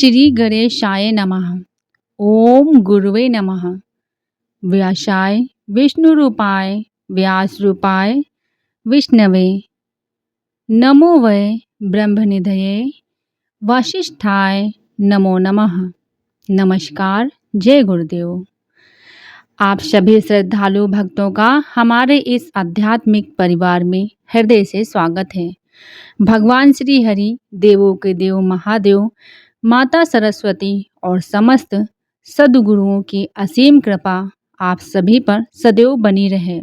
श्री गणेशाय नमः। ओम गुरुवे नमः। व्यासाय विष्णुरूपाय व्यासरूपाय विष्णवे नमो वै ब्रह्मनिधये वसिष्ठाय नमो नमः। नमस्कार, जय गुरुदेव। आप सभी श्रद्धालु भक्तों का हमारे इस आध्यात्मिक परिवार में हृदय से स्वागत है। भगवान श्री हरि, देवों के देव महादेव, माता सरस्वती और समस्त सद्गुरुओं की असीम कृपा आप सभी पर सदैव बनी रहे।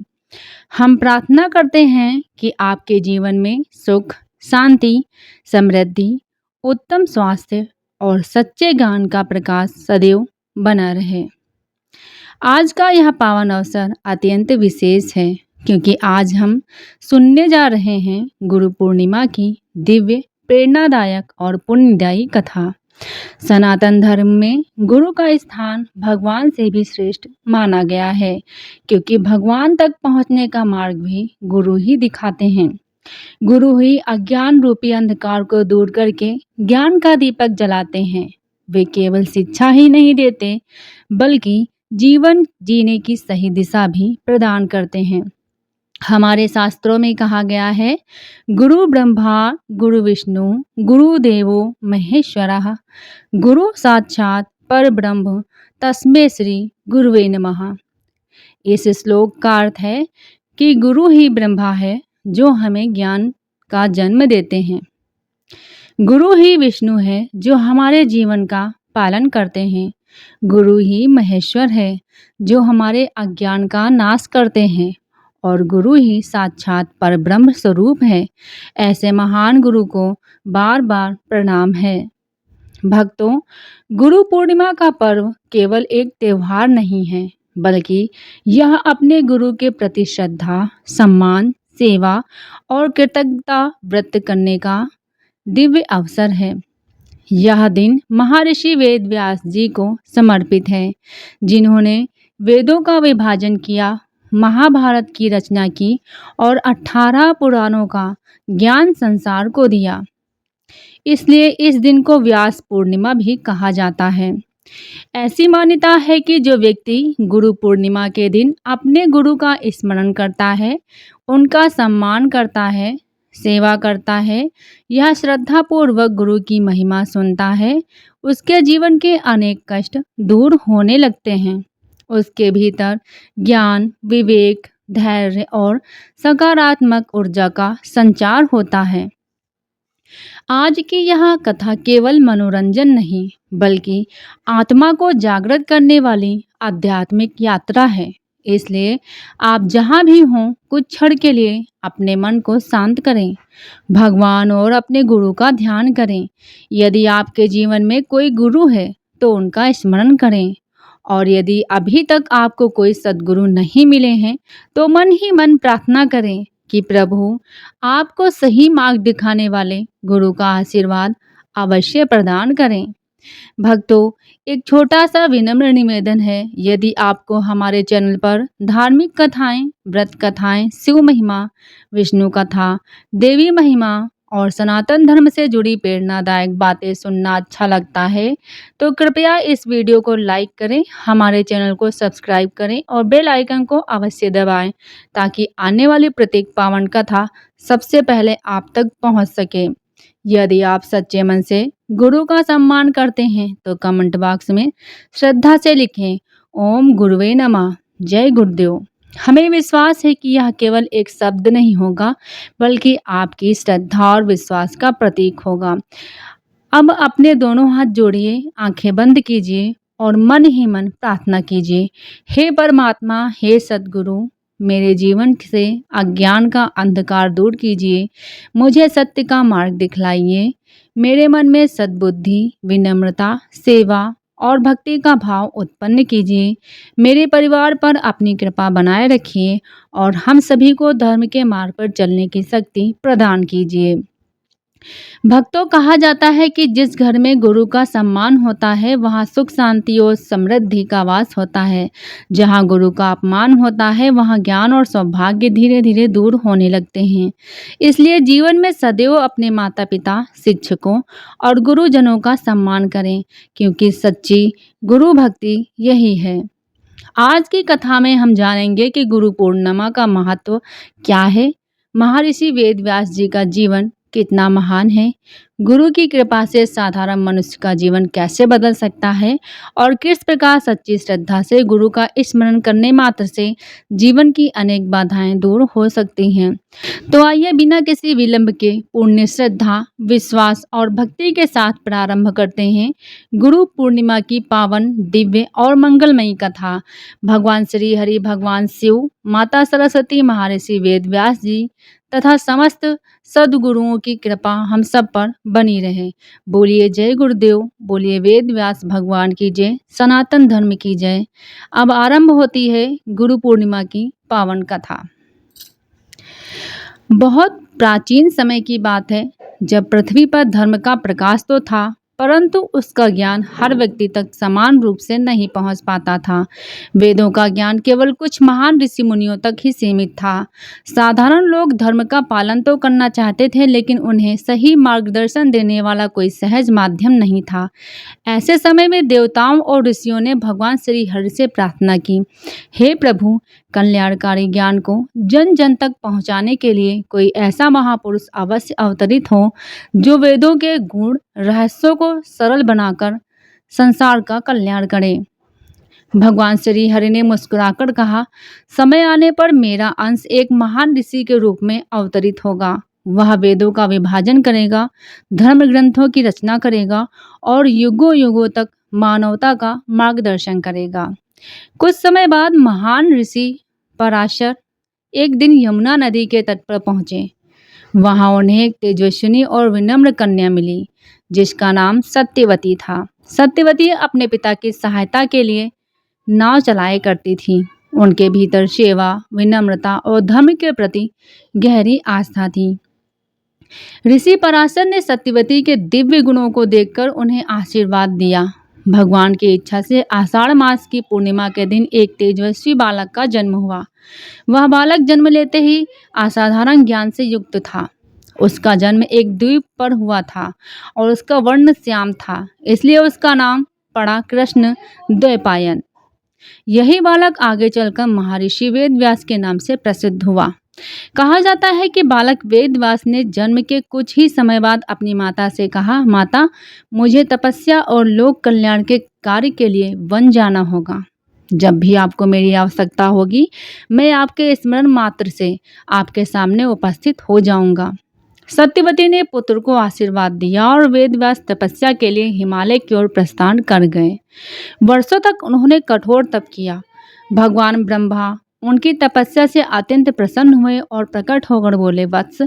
हम प्रार्थना करते हैं कि आपके जीवन में सुख, शांति, समृद्धि, उत्तम स्वास्थ्य और सच्चे ज्ञान का प्रकाश सदैव बना रहे। आज का यह पावन अवसर अत्यंत विशेष है क्योंकि आज हम सुनने जा रहे हैं गुरु पूर्णिमा की दिव्य, प्रेरणादायक और पुण्यदायी कथा। सनातन धर्म में गुरु का स्थान भगवान से भी श्रेष्ठ माना गया है क्योंकि भगवान तक पहुंचने का मार्ग भी गुरु ही दिखाते हैं। गुरु ही अज्ञान रूपी अंधकार को दूर करके ज्ञान का दीपक जलाते हैं। वे केवल शिक्षा ही नहीं देते बल्कि जीवन जीने की सही दिशा भी प्रदान करते हैं। हमारे शास्त्रों में कहा गया है, गुरु ब्रह्मा गुरु विष्णु गुरु देवो महेश्वरः गुरु साक्षात परब्रह्म तस्मै श्री गुरुवे नमः। इस श्लोक का अर्थ है कि गुरु ही ब्रह्मा है जो हमें ज्ञान का जन्म देते हैं। गुरु ही विष्णु है जो हमारे जीवन का पालन करते हैं। गुरु ही महेश्वर है जो हमारे अज्ञान का नाश करते हैं और गुरु ही साक्षात परब्रह्म स्वरूप है। ऐसे महान गुरु को बार बार प्रणाम है। भक्तों, गुरु पूर्णिमा का पर्व केवल एक त्योहार नहीं है बल्कि यह अपने गुरु के प्रति श्रद्धा, सम्मान, सेवा और कृतज्ञता व्रत करने का दिव्य अवसर है। यह दिन महर्षि वेद व्यास जी को समर्पित है जिन्होंने वेदों का विभाजन किया, महाभारत की रचना की और 18 पुराणों का ज्ञान संसार को दिया। इसलिए इस दिन को व्यास पूर्णिमा भी कहा जाता है। ऐसी मान्यता है कि जो व्यक्ति गुरु पूर्णिमा के दिन अपने गुरु का स्मरण करता है, उनका सम्मान करता है, सेवा करता है, यह श्रद्धापूर्वक गुरु की महिमा सुनता है, उसके जीवन के अनेक कष्ट दूर होने लगते हैं। उसके भीतर ज्ञान, विवेक, धैर्य और सकारात्मक ऊर्जा का संचार होता है। आज की यह कथा केवल मनोरंजन नहीं बल्कि आत्मा को जागृत करने वाली आध्यात्मिक यात्रा है। इसलिए आप जहाँ भी हों, कुछ क्षण के लिए अपने मन को शांत करें, भगवान और अपने गुरु का ध्यान करें। यदि आपके जीवन में कोई गुरु है तो उनका स्मरण करें और यदि अभी तक आपको कोई सद्गुरु नहीं मिले हैं तो मन ही मन प्रार्थना करें कि प्रभु आपको सही मार्ग दिखाने वाले गुरु का आशीर्वाद अवश्य प्रदान करें। भक्तों, एक छोटा सा विनम्र निवेदन है, यदि आपको हमारे चैनल पर धार्मिक कथाएं, व्रत कथाएं, शिव महिमा, विष्णु कथा, देवी महिमा और सनातन धर्म से जुड़ी प्रेरणादायक बातें सुनना अच्छा लगता है तो कृपया इस वीडियो को लाइक करें, हमारे चैनल को सब्सक्राइब करें और बेल आइकन को अवश्य दबाएं ताकि आने वाली प्रत्येक पावन कथा सबसे पहले आप तक पहुंच सके। यदि आप सच्चे मन से गुरु का सम्मान करते हैं तो कमेंट बॉक्स में श्रद्धा से लिखें, ओम गुरुवे नमः, जय गुरुदेव। हमें विश्वास है कि यह केवल एक शब्द नहीं होगा बल्कि आपकी श्रद्धा और विश्वास का प्रतीक होगा। अब अपने दोनों हाथ जोड़िए, आंखें बंद कीजिए और मन ही मन प्रार्थना कीजिए, हे परमात्मा, हे सद्गुरु, मेरे जीवन से अज्ञान का अंधकार दूर कीजिए, मुझे सत्य का मार्ग दिखलाइए, मेरे मन में सद्बुद्धि, विनम्रता, सेवा और भक्ति का भाव उत्पन्न कीजिए, मेरे परिवार पर अपनी कृपा बनाए रखिए और हम सभी को धर्म के मार्ग पर चलने की शक्ति प्रदान कीजिए। भक्तों, कहा जाता है कि जिस घर में गुरु का सम्मान होता है वहाँ सुख शांति और समृद्धि का वास होता है। जहाँ गुरु का अपमान होता है वहाँ ज्ञान और सौभाग्य धीरे धीरे दूर होने लगते हैं। इसलिए जीवन में सदैव अपने माता पिता, शिक्षकों और गुरुजनों का सम्मान करें, क्योंकि सच्ची गुरु भक्ति यही है। आज की कथा में हम जानेंगे कि गुरु पूर्णिमा का महत्व क्या है, महर्षि वेद व्यास जी का जीवन कितना महान है, गुरु की कृपा से साधारण मनुष्य का जीवन कैसे बदल सकता है और किस प्रकार सच्ची श्रद्धा से गुरु का स्मरण करने मात्र से जीवन की अनेक बाधाएं दूर हो सकती हैं। तो आइए बिना किसी विलंब के पूर्ण श्रद्धा, विश्वास और भक्ति के साथ प्रारंभ करते हैं गुरु पूर्णिमा की पावन, दिव्य और मंगलमयी कथा। भगवान श्री हरि, भगवान शिव, माता सरस्वती, महर्षि वेद व्यास जी तथा समस्त सद्गुरुओं की कृपा हम सब पर बनी रहे। बोलिए जय गुरुदेव, बोलिए वेद व्यास भगवान की जय, सनातन धर्म की जय। अब आरंभ होती है गुरु पूर्णिमा की पावन कथा। बहुत प्राचीन समय की बात है, जब पृथ्वी पर धर्म का प्रकाश तो था, परंतु उसका ज्ञान हर व्यक्ति तक समान रूप से नहीं पहुंच पाता था। वेदों का ज्ञान केवल कुछ महान ऋषि मुनियों तक ही सीमित था। साधारण लोग धर्म का पालन तो करना चाहते थे, लेकिन उन्हें सही मार्गदर्शन देने वाला कोई सहज माध्यम नहीं था। ऐसे समय में देवताओं और ऋषियों ने भगवान श्री हरि से प्रार्थना की, हे प्रभु, कल्याणकारी ज्ञान को जन जन तक पहुंचाने के लिए कोई ऐसा महापुरुष अवश्य अवतरित हो जो वेदों के गुण रहस्यों को सरल बनाकर संसार का कल्याण करे। भगवान श्री हरि ने मुस्कुराकर कहा, समय आने पर मेरा अंश एक महान ऋषि के रूप में अवतरित होगा। वह वेदों का विभाजन करेगा, धर्म ग्रंथों की रचना करेगा और युगों युगों तक मानवता का मार्गदर्शन करेगा। कुछ समय बाद महान ऋषि पराशर एक दिन यमुना नदी के तट पर पहुंचे। वहां उन्हें एक तेजस्विनी और विनम्र कन्या मिली, जिसका नाम सत्यवती था। सत्यवती अपने पिता की सहायता के लिए नाव चलाया करती थी। उनके भीतर सेवा, विनम्रता और धर्म के प्रति गहरी आस्था थी। ऋषि पराशर ने सत्यवती के दिव्य गुणों को देखकर उन्हें आशीर्वाद दिया। भगवान की इच्छा से आषाढ़ मास की पूर्णिमा के दिन एक तेजस्वी बालक का जन्म हुआ। वह बालक जन्म लेते ही असाधारण ज्ञान से युक्त था। उसका जन्म एक द्वीप पर हुआ था और उसका वर्ण श्याम था, इसलिए उसका नाम पड़ा कृष्ण द्वैपायन। यही बालक आगे चलकर महर्षि वेद व्यास के नाम से प्रसिद्ध हुआ। कहा जाता है कि बालक वेद व्यास ने जन्म के कुछ ही समय बाद अपनी माता से कहा, माता, मुझे तपस्या और लोक कल्याण के कार्य के लिए वन जाना होगा। जब भी आपको मेरी आवश्यकता होगी, मैं आपके स्मरण मात्र से आपके सामने उपस्थित हो जाऊंगा। सत्यवती ने पुत्र को आशीर्वाद दिया और वेद व्यास तपस्या के लिए हिमालय की ओर प्रस्थान कर गए। वर्षों तक उन्होंने कठोर तप किया। भगवान ब्रह्मा उनकी तपस्या से अत्यंत प्रसन्न हुए और प्रकट होकर बोले, वत्स,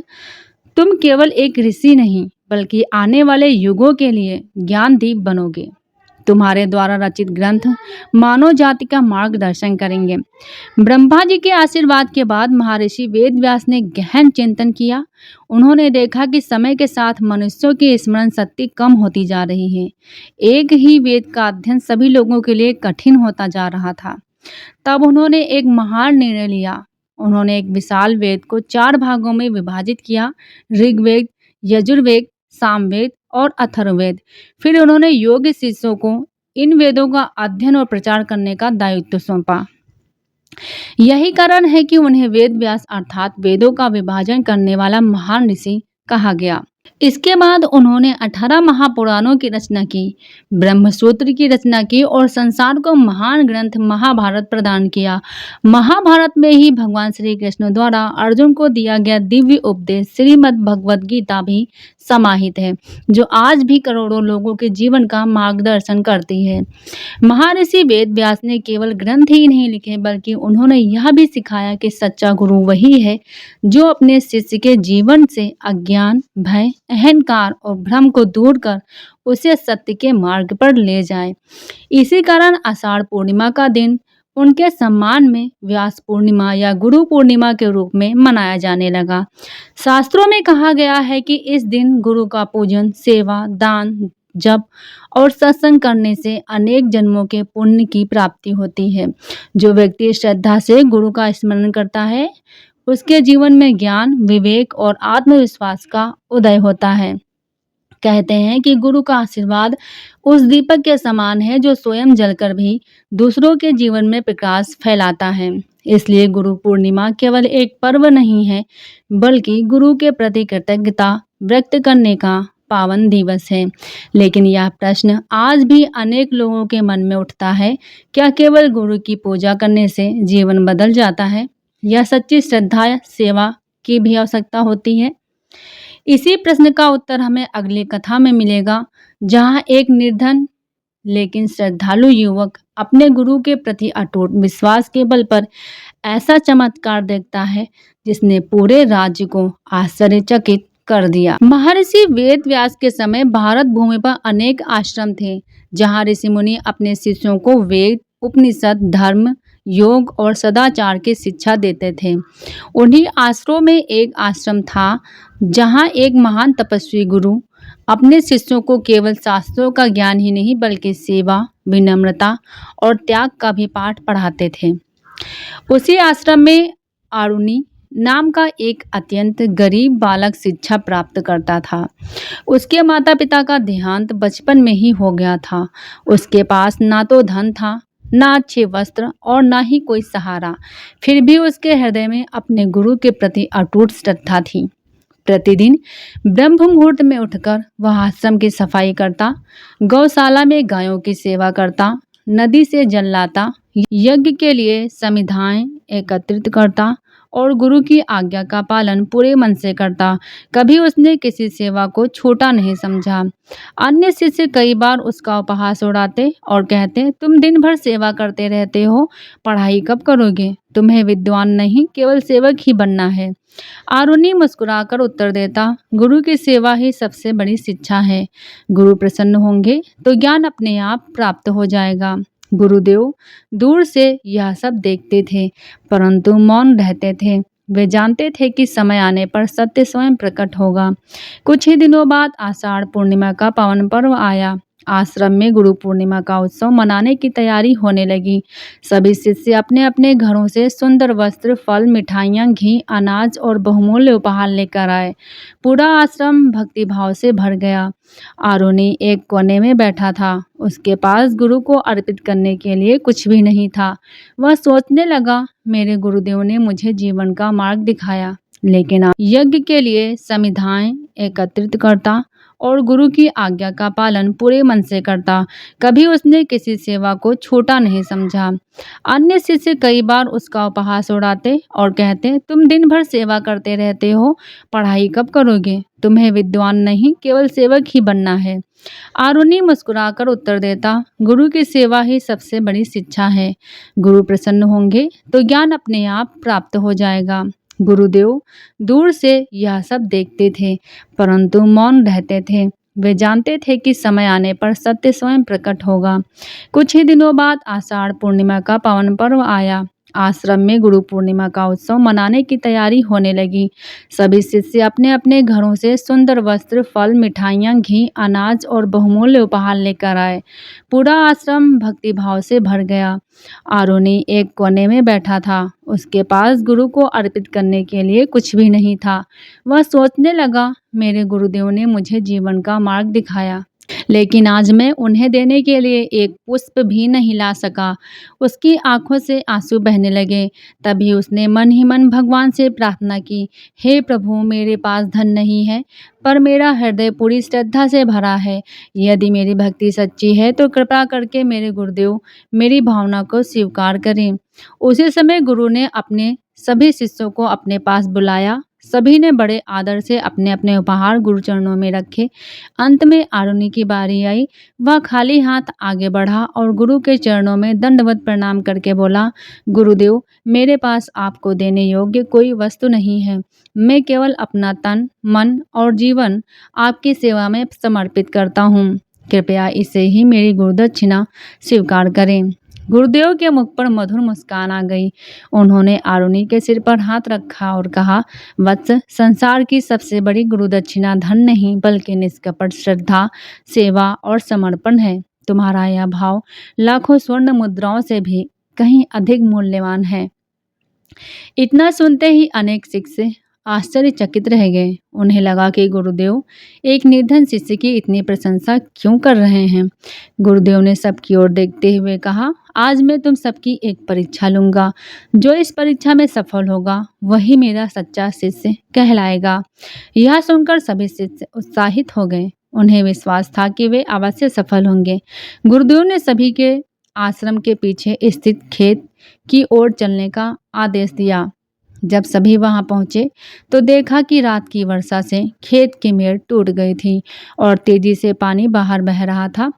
तुम केवल एक ऋषि नहीं बल्कि आने वाले युगों के लिए ज्ञान दीप बनोगे। तुम्हारे द्वारा रचित ग्रंथ मानव जाति का मार्गदर्शन करेंगे। ब्रह्मा जी के आशीर्वाद के बाद महर्षि वेद व्यास ने गहन चिंतन किया। उन्होंने देखा कि समय के साथ मनुष्यों की स्मरण शक्ति कम होती जा रही है। एक ही वेद का अध्ययन सभी लोगों के लिए कठिन होता जा रहा था। तब उन्होंने एक महान निर्णय लिया। उन्होंने एक विशाल वेद को 4 भागों में विभाजित किया, ऋग्वेद, यजुर्वेद, सामवेद और अथर्ववेद। फिर उन्होंने योग्य शिष्यों को इन वेदों का अध्ययन और प्रचार करने का दायित्व सौंपा। यही कारण है कि उन्हें वेद व्यास अर्थात वेदों का विभाजन करने वाला महान ऋषि कहा गया। इसके बाद उन्होंने 18 महापुराणों की रचना की, ब्रह्मसूत्र की रचना की और संसार को महान ग्रंथ महाभारत प्रदान किया। महाभारत में ही भगवान श्री कृष्ण द्वारा अर्जुन को दिया गया दिव्य उपदेश श्रीमद् भगवद गीता भी समाहित है, जो आज भी करोड़ों लोगों के जीवन का मार्गदर्शन करती है। महर्षि वेद व्यास ने केवल ग्रंथ ही नहीं लिखे, बल्कि उन्होंने यह भी सिखाया कि सच्चा गुरु वही है जो अपने शिष्य के जीवन से अज्ञान, भय, अहंकार और भ्रम को दूर कर उसे सत्य के मार्ग पर ले जाए। इसी कारण आषाढ़ पूर्णिमा का दिन उनके सम्मान में व्यास पूर्णिमा या गुरु पूर्णिमा के रूप में मनाया जाने लगा। शास्त्रों में कहा गया है कि इस दिन गुरु का पूजन, सेवा, दान, जप और सत्संग करने से अनेक जन्मों के पुण्य की प्राप्ति होती है। जो व्यक्ति श्रद्धा से गुरु का स्मरण करता है, उसके जीवन में ज्ञान, विवेक और आत्मविश्वास का उदय होता है। कहते हैं कि गुरु का आशीर्वाद उस दीपक के समान है जो स्वयं जलकर भी दूसरों के जीवन में प्रकाश फैलाता है। इसलिए गुरु पूर्णिमा केवल एक पर्व नहीं है, बल्कि गुरु के प्रति कृतज्ञता व्यक्त करने का पावन दिवस है। लेकिन यह प्रश्न आज भी अनेक लोगों के मन में उठता है, क्या केवल गुरु की पूजा करने से जीवन बदल जाता है या सच्ची श्रद्धा या सेवा की भी आवश्यकता होती है? इसी प्रश्न का उत्तर हमें अगली कथा में मिलेगा, जहाँ एक निर्धन लेकिन श्रद्धालु युवक अपने गुरु के प्रति अटूट विश्वास के बल पर ऐसा चमत्कार देखता है जिसने पूरे राज्य को आश्चर्यचकित कर दिया। महर्षि वेद व्यास के समय भारत भूमि पर अनेक आश्रम थे, जहाँ ऋषि मुनि अपने शिष्यों को वेद, उपनिषद, धर्म, योग और सदाचार की शिक्षा देते थे। उन्हीं आश्रमों में एक आश्रम था जहाँ एक महान तपस्वी गुरु अपने शिष्यों को केवल शास्त्रों का ज्ञान ही नहीं बल्कि सेवा, विनम्रता और त्याग का भी पाठ पढ़ाते थे। उसी आश्रम में आरुणि नाम का एक अत्यंत गरीब बालक शिक्षा प्राप्त करता था। उसके माता पिता का देहांत बचपन में ही हो गया था। उसके पास ना तो धन था, ना अच्छे वस्त्र और ना ही कोई सहारा। फिर भी उसके हृदय में अपने गुरु के प्रति अटूट श्रद्धा थी। प्रतिदिन ब्रह्म मुहूर्त में उठकर वह आश्रम की सफाई करता, गौशाला में गायों की सेवा करता, नदी से जल लाता, यज्ञ के लिए समिधाएं एकत्रित करता और गुरु की आज्ञा का पालन पूरे मन से करता। कभी उसने किसी सेवा को छोटा नहीं समझा। अन्य शिष्य कई बार उसका उपहास उड़ाते और कहते, तुम दिन भर सेवा करते रहते हो, पढ़ाई कब करोगे? तुम्हें विद्वान नहीं केवल सेवक ही बनना है। आरुणि मुस्कुराकर उत्तर देता, गुरु की सेवा ही सबसे बड़ी शिक्षा है। गुरु प्रसन्न होंगे तो ज्ञान अपने आप प्राप्त हो जाएगा। गुरुदेव दूर से यह सब देखते थे, परंतु मौन रहते थे। वे जानते थे कि समय आने पर सत्य स्वयं प्रकट होगा। कुछ ही दिनों बाद आषाढ़ पूर्णिमा का पावन पर्व आया। आश्रम में गुरु पूर्णिमा का उत्सव मनाने की तैयारी होने लगी। सभी शिष्य अपने अपने घरों से सुंदर वस्त्र, फल, मिठाइयाँ, घी, अनाज और बहुमूल्य उपहार लेकर आए। पूरा आश्रम भक्ति भाव से भर गया। आरुणि एक कोने में बैठा था। उसके पास गुरु को अर्पित करने के लिए कुछ भी नहीं था। वह सोचने लगा, मेरे गुरुदेव ने मुझे जीवन का मार्ग दिखाया, लेकिन यज्ञ के लिए समिधाएं एकत्रित करता और गुरु की आज्ञा का पालन पूरे मन से करता। कभी उसने किसी सेवा को छोटा नहीं समझा। अन्य शिष्य कई बार उसका उपहास उड़ाते और कहते, तुम दिन भर सेवा करते रहते हो, पढ़ाई कब करोगे? तुम्हें विद्वान नहीं केवल सेवक ही बनना है। आरुणि मुस्कुराकर उत्तर देता, गुरु की सेवा ही सबसे बड़ी शिक्षा है। गुरु प्रसन्न होंगे तो ज्ञान अपने आप प्राप्त हो जाएगा। गुरुदेव दूर से यह सब देखते थे, परंतु मौन रहते थे। वे जानते थे कि समय आने पर सत्य स्वयं प्रकट होगा। कुछ ही दिनों बाद आषाढ़ पूर्णिमा का पावन पर्व आया। आश्रम में गुरु पूर्णिमा का उत्सव मनाने की तैयारी होने लगी। सभी शिष्य अपने अपने घरों से सुंदर वस्त्र, फल, मिठाइयाँ, घी, अनाज और बहुमूल्य उपहार लेकर आए। पूरा आश्रम भक्ति भाव से भर गया। आरुणि एक कोने में बैठा था। उसके पास गुरु को अर्पित करने के लिए कुछ भी नहीं था। वह सोचने लगा, मेरे गुरुदेव ने मुझे जीवन का मार्ग दिखाया, लेकिन आज मैं उन्हें देने के लिए एक पुष्प भी नहीं ला सका। उसकी आंखों से आंसू बहने लगे। तभी उसने मन ही मन भगवान से प्रार्थना की, हे प्रभु, मेरे पास धन नहीं है, पर मेरा हृदय पूरी श्रद्धा से भरा है। यदि मेरी भक्ति सच्ची है तो कृपा करके मेरे गुरुदेव मेरी भावना को स्वीकार करें। उसी समय गुरु ने अपने सभी शिष्यों को अपने पास बुलाया। सभी ने बड़े आदर से अपने अपने उपहार गुरु चरणों में रखे। अंत में आरुणि की बारी आई। वह खाली हाथ आगे बढ़ा और गुरु के चरणों में दंडवत प्रणाम करके बोला, गुरुदेव, मेरे पास आपको देने योग्य कोई वस्तु नहीं है। मैं केवल अपना तन, मन और जीवन आपकी सेवा में समर्पित करता हूँ। कृपया इसे ही मेरी गुरुदक्षिणा स्वीकार करें। गुरुदेव के मुख पर मधुर मुस्कान आ गई। उन्होंने आरुणि के सिर पर हाथ रखा और कहा, वत्स, संसार की सबसे बड़ी गुरु दक्षिणा धन नहीं बल्कि निष्कपट श्रद्धा, सेवा और समर्पण है। तुम्हारा यह भाव लाखों स्वर्ण मुद्राओं से भी कहीं अधिक मूल्यवान है। इतना सुनते ही अनेक शिष्य आश्चर्यचकित रह गए। उन्हें लगा कि गुरुदेव एक निर्धन शिष्य की इतनी प्रशंसा क्यों कर रहे हैं। गुरुदेव ने सबकी ओर देखते हुए कहा, आज मैं तुम सबकी एक परीक्षा लूंगा। जो इस परीक्षा में सफल होगा वही मेरा सच्चा शिष्य कहलाएगा। यह सुनकर सभी शिष्य उत्साहित हो गए। उन्हें विश्वास था कि वे अवश्य सफल होंगे। गुरुदेव ने सभी के आश्रम के पीछे स्थित खेत की ओर चलने का आदेश दिया। जब सभी वहां पहुंचे तो देखा कि रात की वर्षा से खेत की मेड़ टूट गई थी और तेजी से पानी बाहर बह रहा था।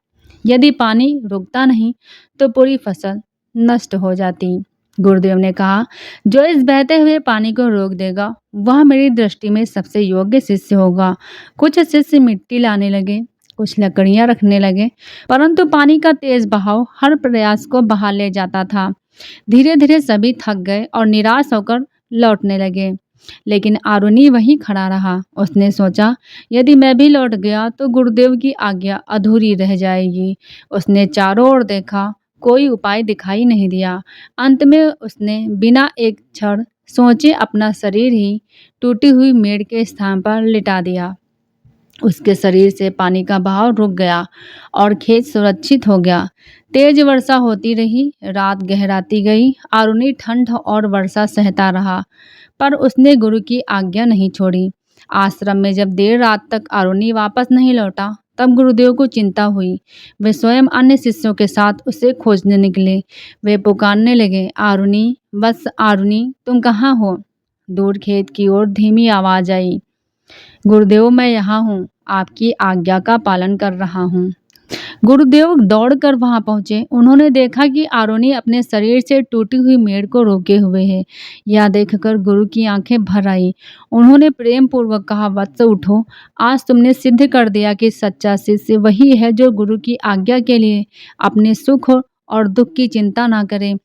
यदि पानी रुकता नहीं तो पूरी फसल नष्ट हो जाती। गुरुदेव ने कहा, जो इस बहते हुए पानी को रोक देगा वह मेरी दृष्टि में सबसे योग्य शिष्य होगा। कुछ शिष्य मिट्टी लाने लगे, कुछ लकड़ियां रखने लगे, परंतु पानी का तेज बहाव हर प्रयास को बहा ले जाता था। धीरे धीरे सभी थक गए और निराश होकर लौटने लगे। लेकिन आरुणि वहीं खड़ा रहा। उसने सोचा, यदि मैं भी लौट गया तो गुरुदेव की आज्ञा अधूरी रह जाएगी। उसने चारों ओर देखा, कोई उपाय दिखाई नहीं दिया। अंत में उसने बिना एक क्षण सोचे अपना शरीर ही टूटी हुई मेड़ के स्थान पर लिटा दिया। उसके शरीर से पानी का बहाव रुक गया और खेत सुरक्षित हो गया। तेज वर्षा होती रही, रात गहराती गई। आरुणि ठंड और वर्षा सहता रहा, पर उसने गुरु की आज्ञा नहीं छोड़ी। आश्रम में जब देर रात तक आरुणि वापस नहीं लौटा तब गुरुदेव को चिंता हुई। वे स्वयं अन्य शिष्यों के साथ उसे खोजने निकले। वे पुकारने लगे, आरुणि, बस आरुणि, तुम कहाँ हो? दूर खेत की ओर धीमी आवाज आई, गुरुदेव, मैं यहाँ हूँ, आपकी आज्ञा का पालन कर रहा हूँ। गुरुदेव दौड़कर वहां पहुंचे। उन्होंने देखा कि आरुणि अपने शरीर से टूटी हुई मेड़ को रोके हुए है। यह देखकर गुरु की आंखें भर आई। उन्होंने प्रेम पूर्वक कहा, वत्स, उठो। आज तुमने सिद्ध कर दिया कि सच्चा शिष्य वही है जो गुरु की आज्ञा के लिए अपने सुख और दुख की चिंता ना करे।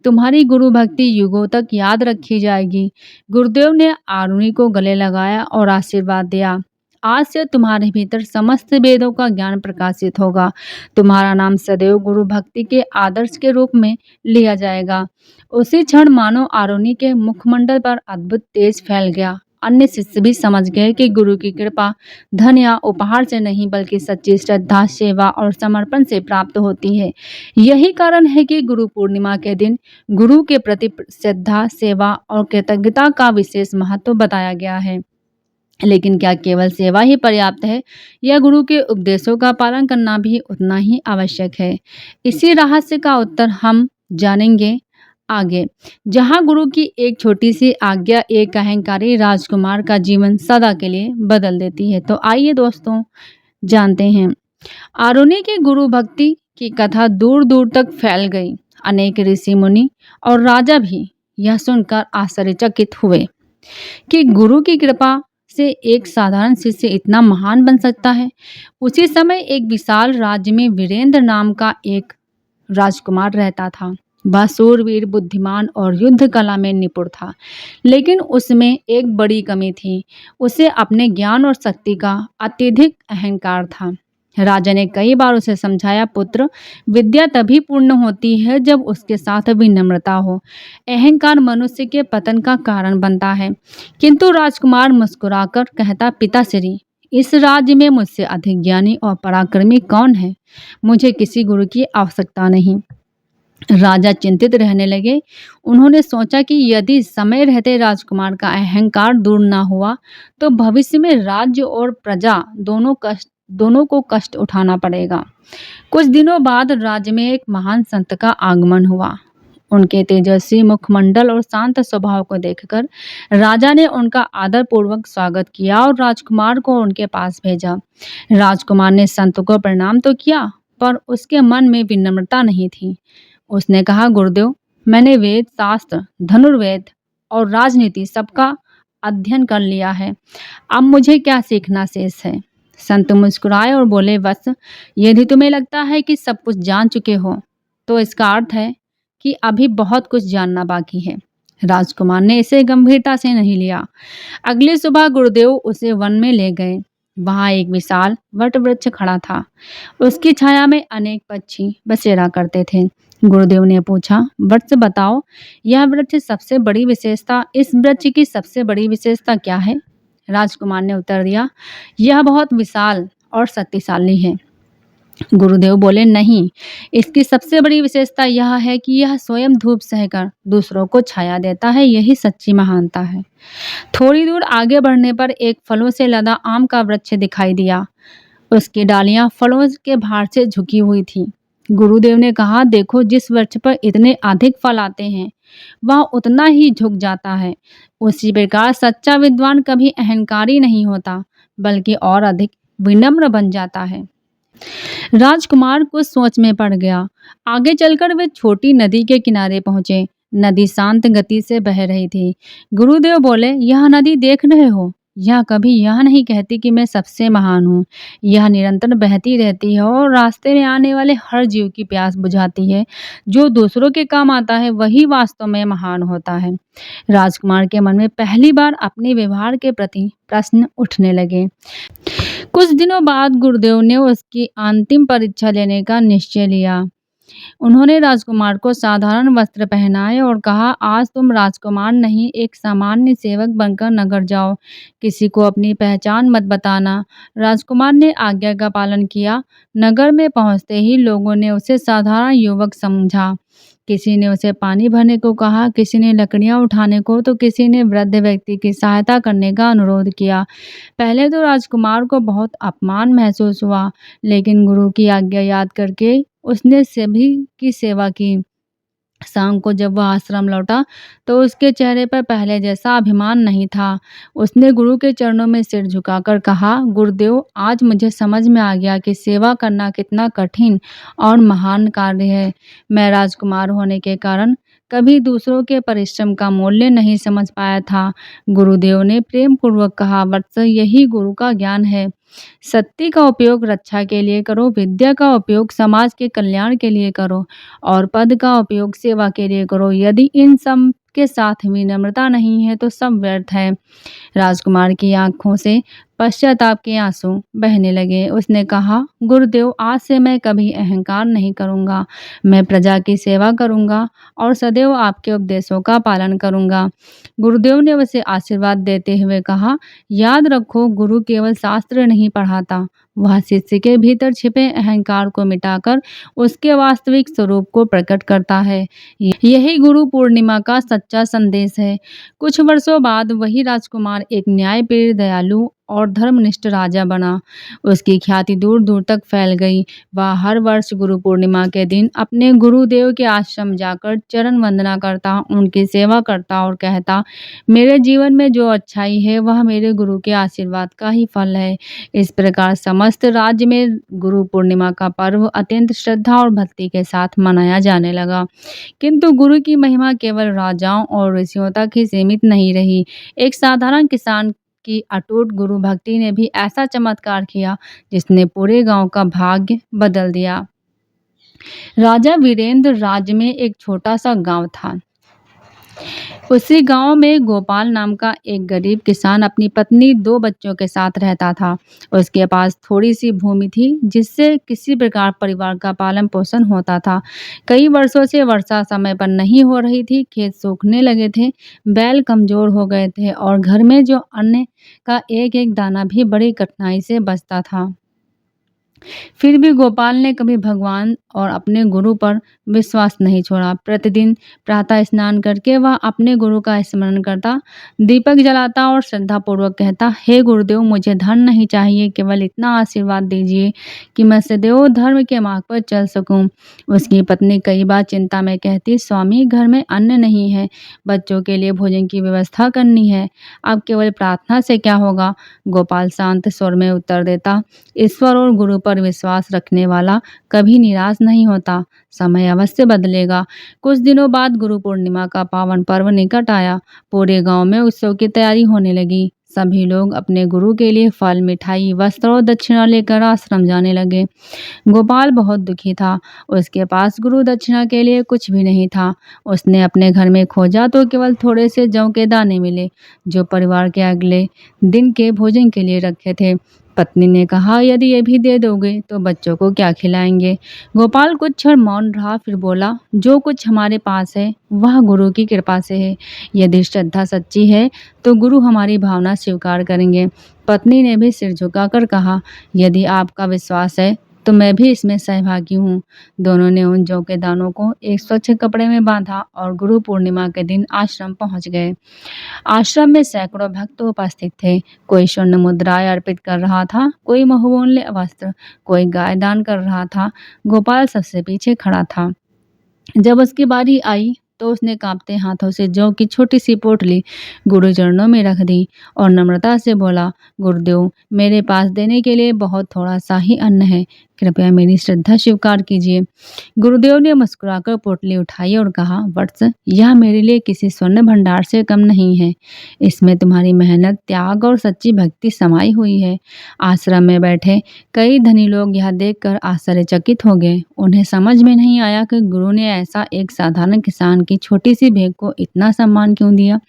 तुम्हारी गुरु भक्ति युगों तक याद रखी जाएगी। गुरुदेव ने आरुणि को गले लगाया और आशीर्वाद दिया। आज से तुम्हारे भीतर समस्त वेदों का ज्ञान प्रकाशित होगा। तुम्हारा नाम सदैव गुरु भक्ति के आदर्श के रूप में लिया जाएगा। उसी क्षण मानो आरुणि के मुखमंडल पर अद्भुत तेज फैल गया। अन्य शिष्य भी समझ गए कि गुरु की कृपा धन या उपहार से नहीं बल्कि सच्ची श्रद्धा, सेवा और समर्पण से प्राप्त होती है। यही कारण है कि गुरु पूर्णिमा के दिन गुरु के प्रति श्रद्धा, सेवा और कृतज्ञता का विशेष महत्व बताया गया है। लेकिन क्या केवल सेवा ही पर्याप्त है, या गुरु के उपदेशों का पालन करना भी उतना ही आवश्यक है? इसी रहस्य का उत्तर हम जानेंगे आगे, जहां गुरु की एक छोटी सी आज्ञा एक अहंकारी राजकुमार का जीवन सदा के लिए बदल देती है। तो आइए दोस्तों, जानते हैं। आरुणि की गुरु भक्ति की कथा दूर दूर तक फैल गई। अनेक ऋषि मुनि और राजा भी यह सुनकर आश्चर्यचकित हुए कि गुरु की कृपा से एक साधारण शिष्य इतना महान बन सकता है। उसी समय एक विशाल राज्य में वीरेंद्र नाम का एक राजकुमार रहता था। वह सूरवीर, बुद्धिमान और युद्ध कला में निपुण था, लेकिन उसमें एक बड़ी कमी थी। उसे अपने ज्ञान और शक्ति का अत्यधिक अहंकार था। राजा ने कई बार उसे समझाया, पुत्र, विद्या तभी पूर्ण होती है जब उसके साथ विनम्रता हो। अहंकार मनुष्य के पतन का कारण बनता है। किंतु राजकुमार मुस्कुराकर कहता, पिताश्री, इस राज्य में मुझसे अधिक ज्ञानी और पराक्रमी कौन है? मुझे किसी गुरु की आवश्यकता नहीं। राजा चिंतित रहने लगे। उन्होंने सोचा कि यदि समय रहते राजकुमार का अहंकार दूर न हुआ तो भविष्य में राज्य और प्रजा दोनों को कष्ट उठाना पड़ेगा। कुछ दिनों बाद राज्य में एक महान संत का आगमन हुआ। उनके तेजस्वी मुखमंडल और शांत स्वभाव को देखकर राजा ने उनका आदरपूर्वक स्वागत किया और राजकुमार को उनके पास भेजा। राजकुमार ने संत को प्रणाम तो किया, पर उसके मन में विनम्रता नहीं थी। उसने कहा, गुरुदेव, मैंने वेद, शास्त्र, धनुर्वेद और राजनीति सबका अध्ययन कर लिया है। अब मुझे क्या सीखना शेष है? संत मुस्कुराए और बोले, वत्स, यदि तुम्हें लगता है कि सब कुछ जान चुके हो तो इसका अर्थ है कि अभी बहुत कुछ जानना बाकी है। राजकुमार ने इसे गंभीरता से नहीं लिया। अगली सुबह गुरुदेव उसे वन में ले गए। वहां एक विशाल वट वृक्ष खड़ा था। उसकी छाया में अनेक पक्षी बसेरा करते थे। गुरुदेव ने पूछा, वृक्ष बताओ, इस वृक्ष की सबसे बड़ी विशेषता क्या है? राजकुमार ने उत्तर दिया, यह बहुत विशाल और शक्तिशाली है। गुरुदेव बोले, नहीं, इसकी सबसे बड़ी विशेषता यह है कि यह स्वयं धूप सहकर दूसरों को छाया देता है। यही सच्ची महानता है। थोड़ी दूर आगे बढ़ने पर एक फलों से लदा आम का वृक्ष दिखाई दिया। उसकी डालियां फलों के भार से झुकी हुई थी। गुरुदेव ने कहा, देखो, जिस वृक्ष पर इतने अधिक फल आते हैं वह उतना ही झुक जाता है। उसी प्रकार सच्चा विद्वान कभी अहंकारी नहीं होता, बल्कि और अधिक विनम्र बन जाता है। राजकुमार कुछ सोच में पड़ गया। आगे चलकर वे छोटी नदी के किनारे पहुंचे। नदी शांत गति से बह रही थी। गुरुदेव बोले, यह नदी देख रहे हो? यह कभी यह नहीं कहती कि मैं सबसे महान हूँ। यह निरंतर बहती रहती है और रास्ते में आने वाले हर जीव की प्यास बुझाती है। जो दूसरों के काम आता है वही वास्तव में महान होता है। राजकुमार के मन में पहली बार अपने व्यवहार के प्रति प्रश्न उठने लगे। कुछ दिनों बाद गुरुदेव ने उसकी अंतिम परीक्षा लेने का निश्चय लिया। उन्होंने राजकुमार को साधारण वस्त्र पहनाए और कहा, आज तुम राजकुमार नहीं, एक सामान्य सेवक बनकर नगर जाओ। किसी को अपनी पहचान मत बताना। राजकुमार ने आज्ञा का पालन किया। नगर में पहुंचते ही लोगों ने उसे साधारण युवक समझा। किसी ने उसे पानी भरने को कहा, किसी ने लकड़ियां उठाने को, तो किसी ने वृद्ध व्यक्ति की सहायता करने का अनुरोध किया। पहले तो राजकुमार को बहुत अपमान महसूस हुआ, लेकिन गुरु की आज्ञा याद करके उसने सभी की सेवा की। शाम को जब वह आश्रम लौटा तो उसके चेहरे पर पहले जैसा अभिमान नहीं था। उसने गुरु के चरणों में सिर झुकाकर कहा, गुरुदेव, आज मुझे समझ में आ गया कि सेवा करना कितना कठिन और महान कार्य है। मैं राजकुमार होने के कारण कभी दूसरों के परिश्रम का मूल्य नहीं समझ पाया था। गुरुदेव ने प्रेम पूर्वक कहा, वत्स, यही गुरु का ज्ञान है। शक्ति का उपयोग रक्षा के लिए करो, विद्या का उपयोग समाज के कल्याण के लिए करो और पद का उपयोग सेवा के लिए करो। यदि इन सब के साथ विनम्रता नहीं है तो सब व्यर्थ है। राजकुमार की आंखों से पश्चाताप के आंसू बहने लगे। उसने कहा, गुरुदेव, आज से मैं कभी अहंकार नहीं करूंगा। मैं प्रजा की सेवा करूंगा और सदैव आपके उपदेशों का पालन करूंगा। गुरुदेव ने उसे आशीर्वाद देते हुए कहा, याद रखो, गुरु केवल शास्त्र नहीं पढ़ाता, वह शिष्य के भीतर छिपे अहंकार को मिटाकर उसके वास्तविक स्वरूप को प्रकट करता है। यही गुरु पूर्णिमा का सच्चा संदेश है। कुछ वर्षों बाद वही राजकुमार एक न्यायप्रिय, दयालु और धर्मनिष्ठ राजा बना। उसकी ख्याति दूर दूर तक फैल गई। वह हर वर्ष गुरु पूर्णिमा के दिन अपने गुरुदेव के आश्रम जाकर चरण वंदना करता, उनकी सेवा करता और कहता, मेरे जीवन में जो अच्छाई है वह मेरे गुरु के आशीर्वाद का ही फल है। इस प्रकार समस्त राज्य में गुरु पूर्णिमा का पर्व अत्यंत श्रद्धा और भक्ति के साथ मनाया जाने लगा। किंतु गुरु की महिमा केवल राजाओं और ऋषियों तक ही सीमित नहीं रही। एक साधारण किसान की अटूट गुरु भक्ति ने भी ऐसा चमत्कार किया जिसने पूरे गांव का भाग्य बदल दिया। राजा वीरेंद्र राज्य में एक छोटा सा गांव था। उसी गांव में गोपाल नाम का एक गरीब किसान अपनी पत्नी, 2 बच्चों के साथ रहता था। उसके पास थोड़ी सी भूमि थी जिससे किसी प्रकार परिवार का पालन पोषण होता था। कई वर्षों से वर्षा समय पर नहीं हो रही थी, खेत सूखने लगे थे, बैल कमजोर हो गए थे और घर में जो अन्न का एक एक दाना भी बड़ी कठिनाई से बचता था। फिर भी गोपाल ने कभी भगवान और अपने गुरु पर विश्वास नहीं छोड़ा। प्रतिदिन प्रातः स्नान करके वह अपने गुरु का स्मरण करता, दीपक जलाता और श्रद्धापूर्वक कहता, हे गुरुदेव, मुझे धन नहीं चाहिए, केवल इतना आशीर्वाद दीजिए कि मैं सदैव धर्म के मार्ग पर चल सकूं। उसकी पत्नी कई बार चिंता में कहती, स्वामी, घर में अन्न नहीं है, बच्चों के लिए भोजन की व्यवस्था करनी है, अब केवल प्रार्थना से क्या होगा? गोपाल शांत स्वर में उत्तर देता, ईश्वर और गुरु पर विश्वास रखने वाला कभी निराश नहीं होता। समय अवश्य बदलेगा। कुछ दिनों बाद गुरु पूर्णिमा का पावन पर्व निकट आया। पूरे गांव में उत्सव की तैयारी होने लगी। सभी लोग अपने गुरु के लिए फल, मिठाई, वस्त्र और दक्षिणा लेकर आश्रम जाने लगे। गोपाल बहुत दुखी था। उसके पास गुरु दक्षिणा के लिए कुछ भी नहीं था। उसने अपने घर में खोजा तो केवल थोड़े से जौ के दाने मिले, जो परिवार के अगले दिन के भोजन के लिए रखे थे। पत्नी ने कहा, यदि ये भी दे दोगे तो बच्चों को क्या खिलाएंगे? गोपाल कुछ क्षण मौन रहा, फिर बोला, जो कुछ हमारे पास है वह गुरु की कृपा से है। यदि श्रद्धा सच्ची है तो गुरु हमारी भावना स्वीकार करेंगे। पत्नी ने भी सिर झुकाकर कहा, यदि आपका विश्वास है तो मैं भी इसमें सहभागी हूँ। दोनों ने उन जौ के दानों को एक स्वच्छ कपड़े में बांधा और गुरु पूर्णिमा के दिन आश्रम पहुंच गए। आश्रम में सैकड़ों भक्त उपस्थित थे। कोई स्वर्ण मुद्राएं अर्पित कर रहा था, कोई बहुमूल्य वस्त्र, कोई गाय दान कर रहा था। गोपाल सबसे पीछे खड़ा था। जब उसकी बारी आई तो उसने कांपते हाथों से जौ की छोटी सी पोटली गुरु चरणों में रख दी और नम्रता से बोला, गुरुदेव, मेरे पास देने के लिए बहुत थोड़ा सा ही अन्न है, कृपया मेरी श्रद्धा स्वीकार कीजिए। गुरुदेव ने मुस्कुराकर पोटली उठाई और कहा, वत्स, यह मेरे लिए किसी स्वर्ण भंडार से कम नहीं है। इसमें तुम्हारी मेहनत, त्याग और सच्ची भक्ति समाई हुई है। आश्रम में बैठे कई धनी लोग यह देखकर आश्चर्यचकित हो गए। उन्हें समझ में नहीं आया कि गुरु ने ऐसा एक साधारण किसान की छोटी सी भेंट को इतना सम्मान क्यों दिया।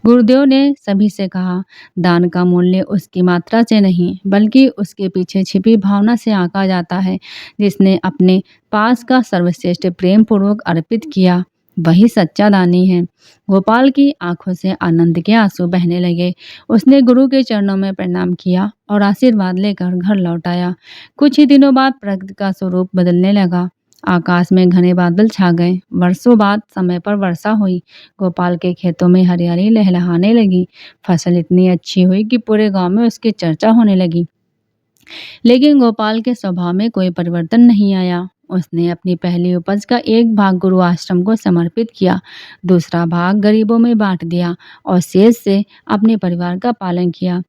गुरुदेव ने सभी से कहा, दान का मूल्य उसकी मात्रा से नहीं बल्कि उसके पीछे छिपी भावना से आंका जाता है। जिसने अपने पास का सर्वश्रेष्ठ प्रेम पूर्वक अर्पित किया, वही सच्चा दानी है। गोपाल की आंखों से आनंद के आंसू बहने लगे। उसने गुरु के चरणों में प्रणाम किया और आशीर्वाद लेकर घर लौट आया। कुछ ही दिनों बाद प्रकृति का स्वरूप बदलने लगा। आकाश में घने बादल छा गए। वर्षों बाद समय पर वर्षा हुई। गोपाल के खेतों में हरियाली लहलहाने लगी। फसल इतनी अच्छी हुई कि पूरे गांव में उसकी चर्चा होने लगी। लेकिन गोपाल के स्वभाव में कोई परिवर्तन नहीं आया। उसने अपनी पहली उपज का एक भाग गुरु आश्रम को समर्पित किया, दूसरा भाग गरीबों में बांट दिया और शेष से अपने परिवार का पालन किया।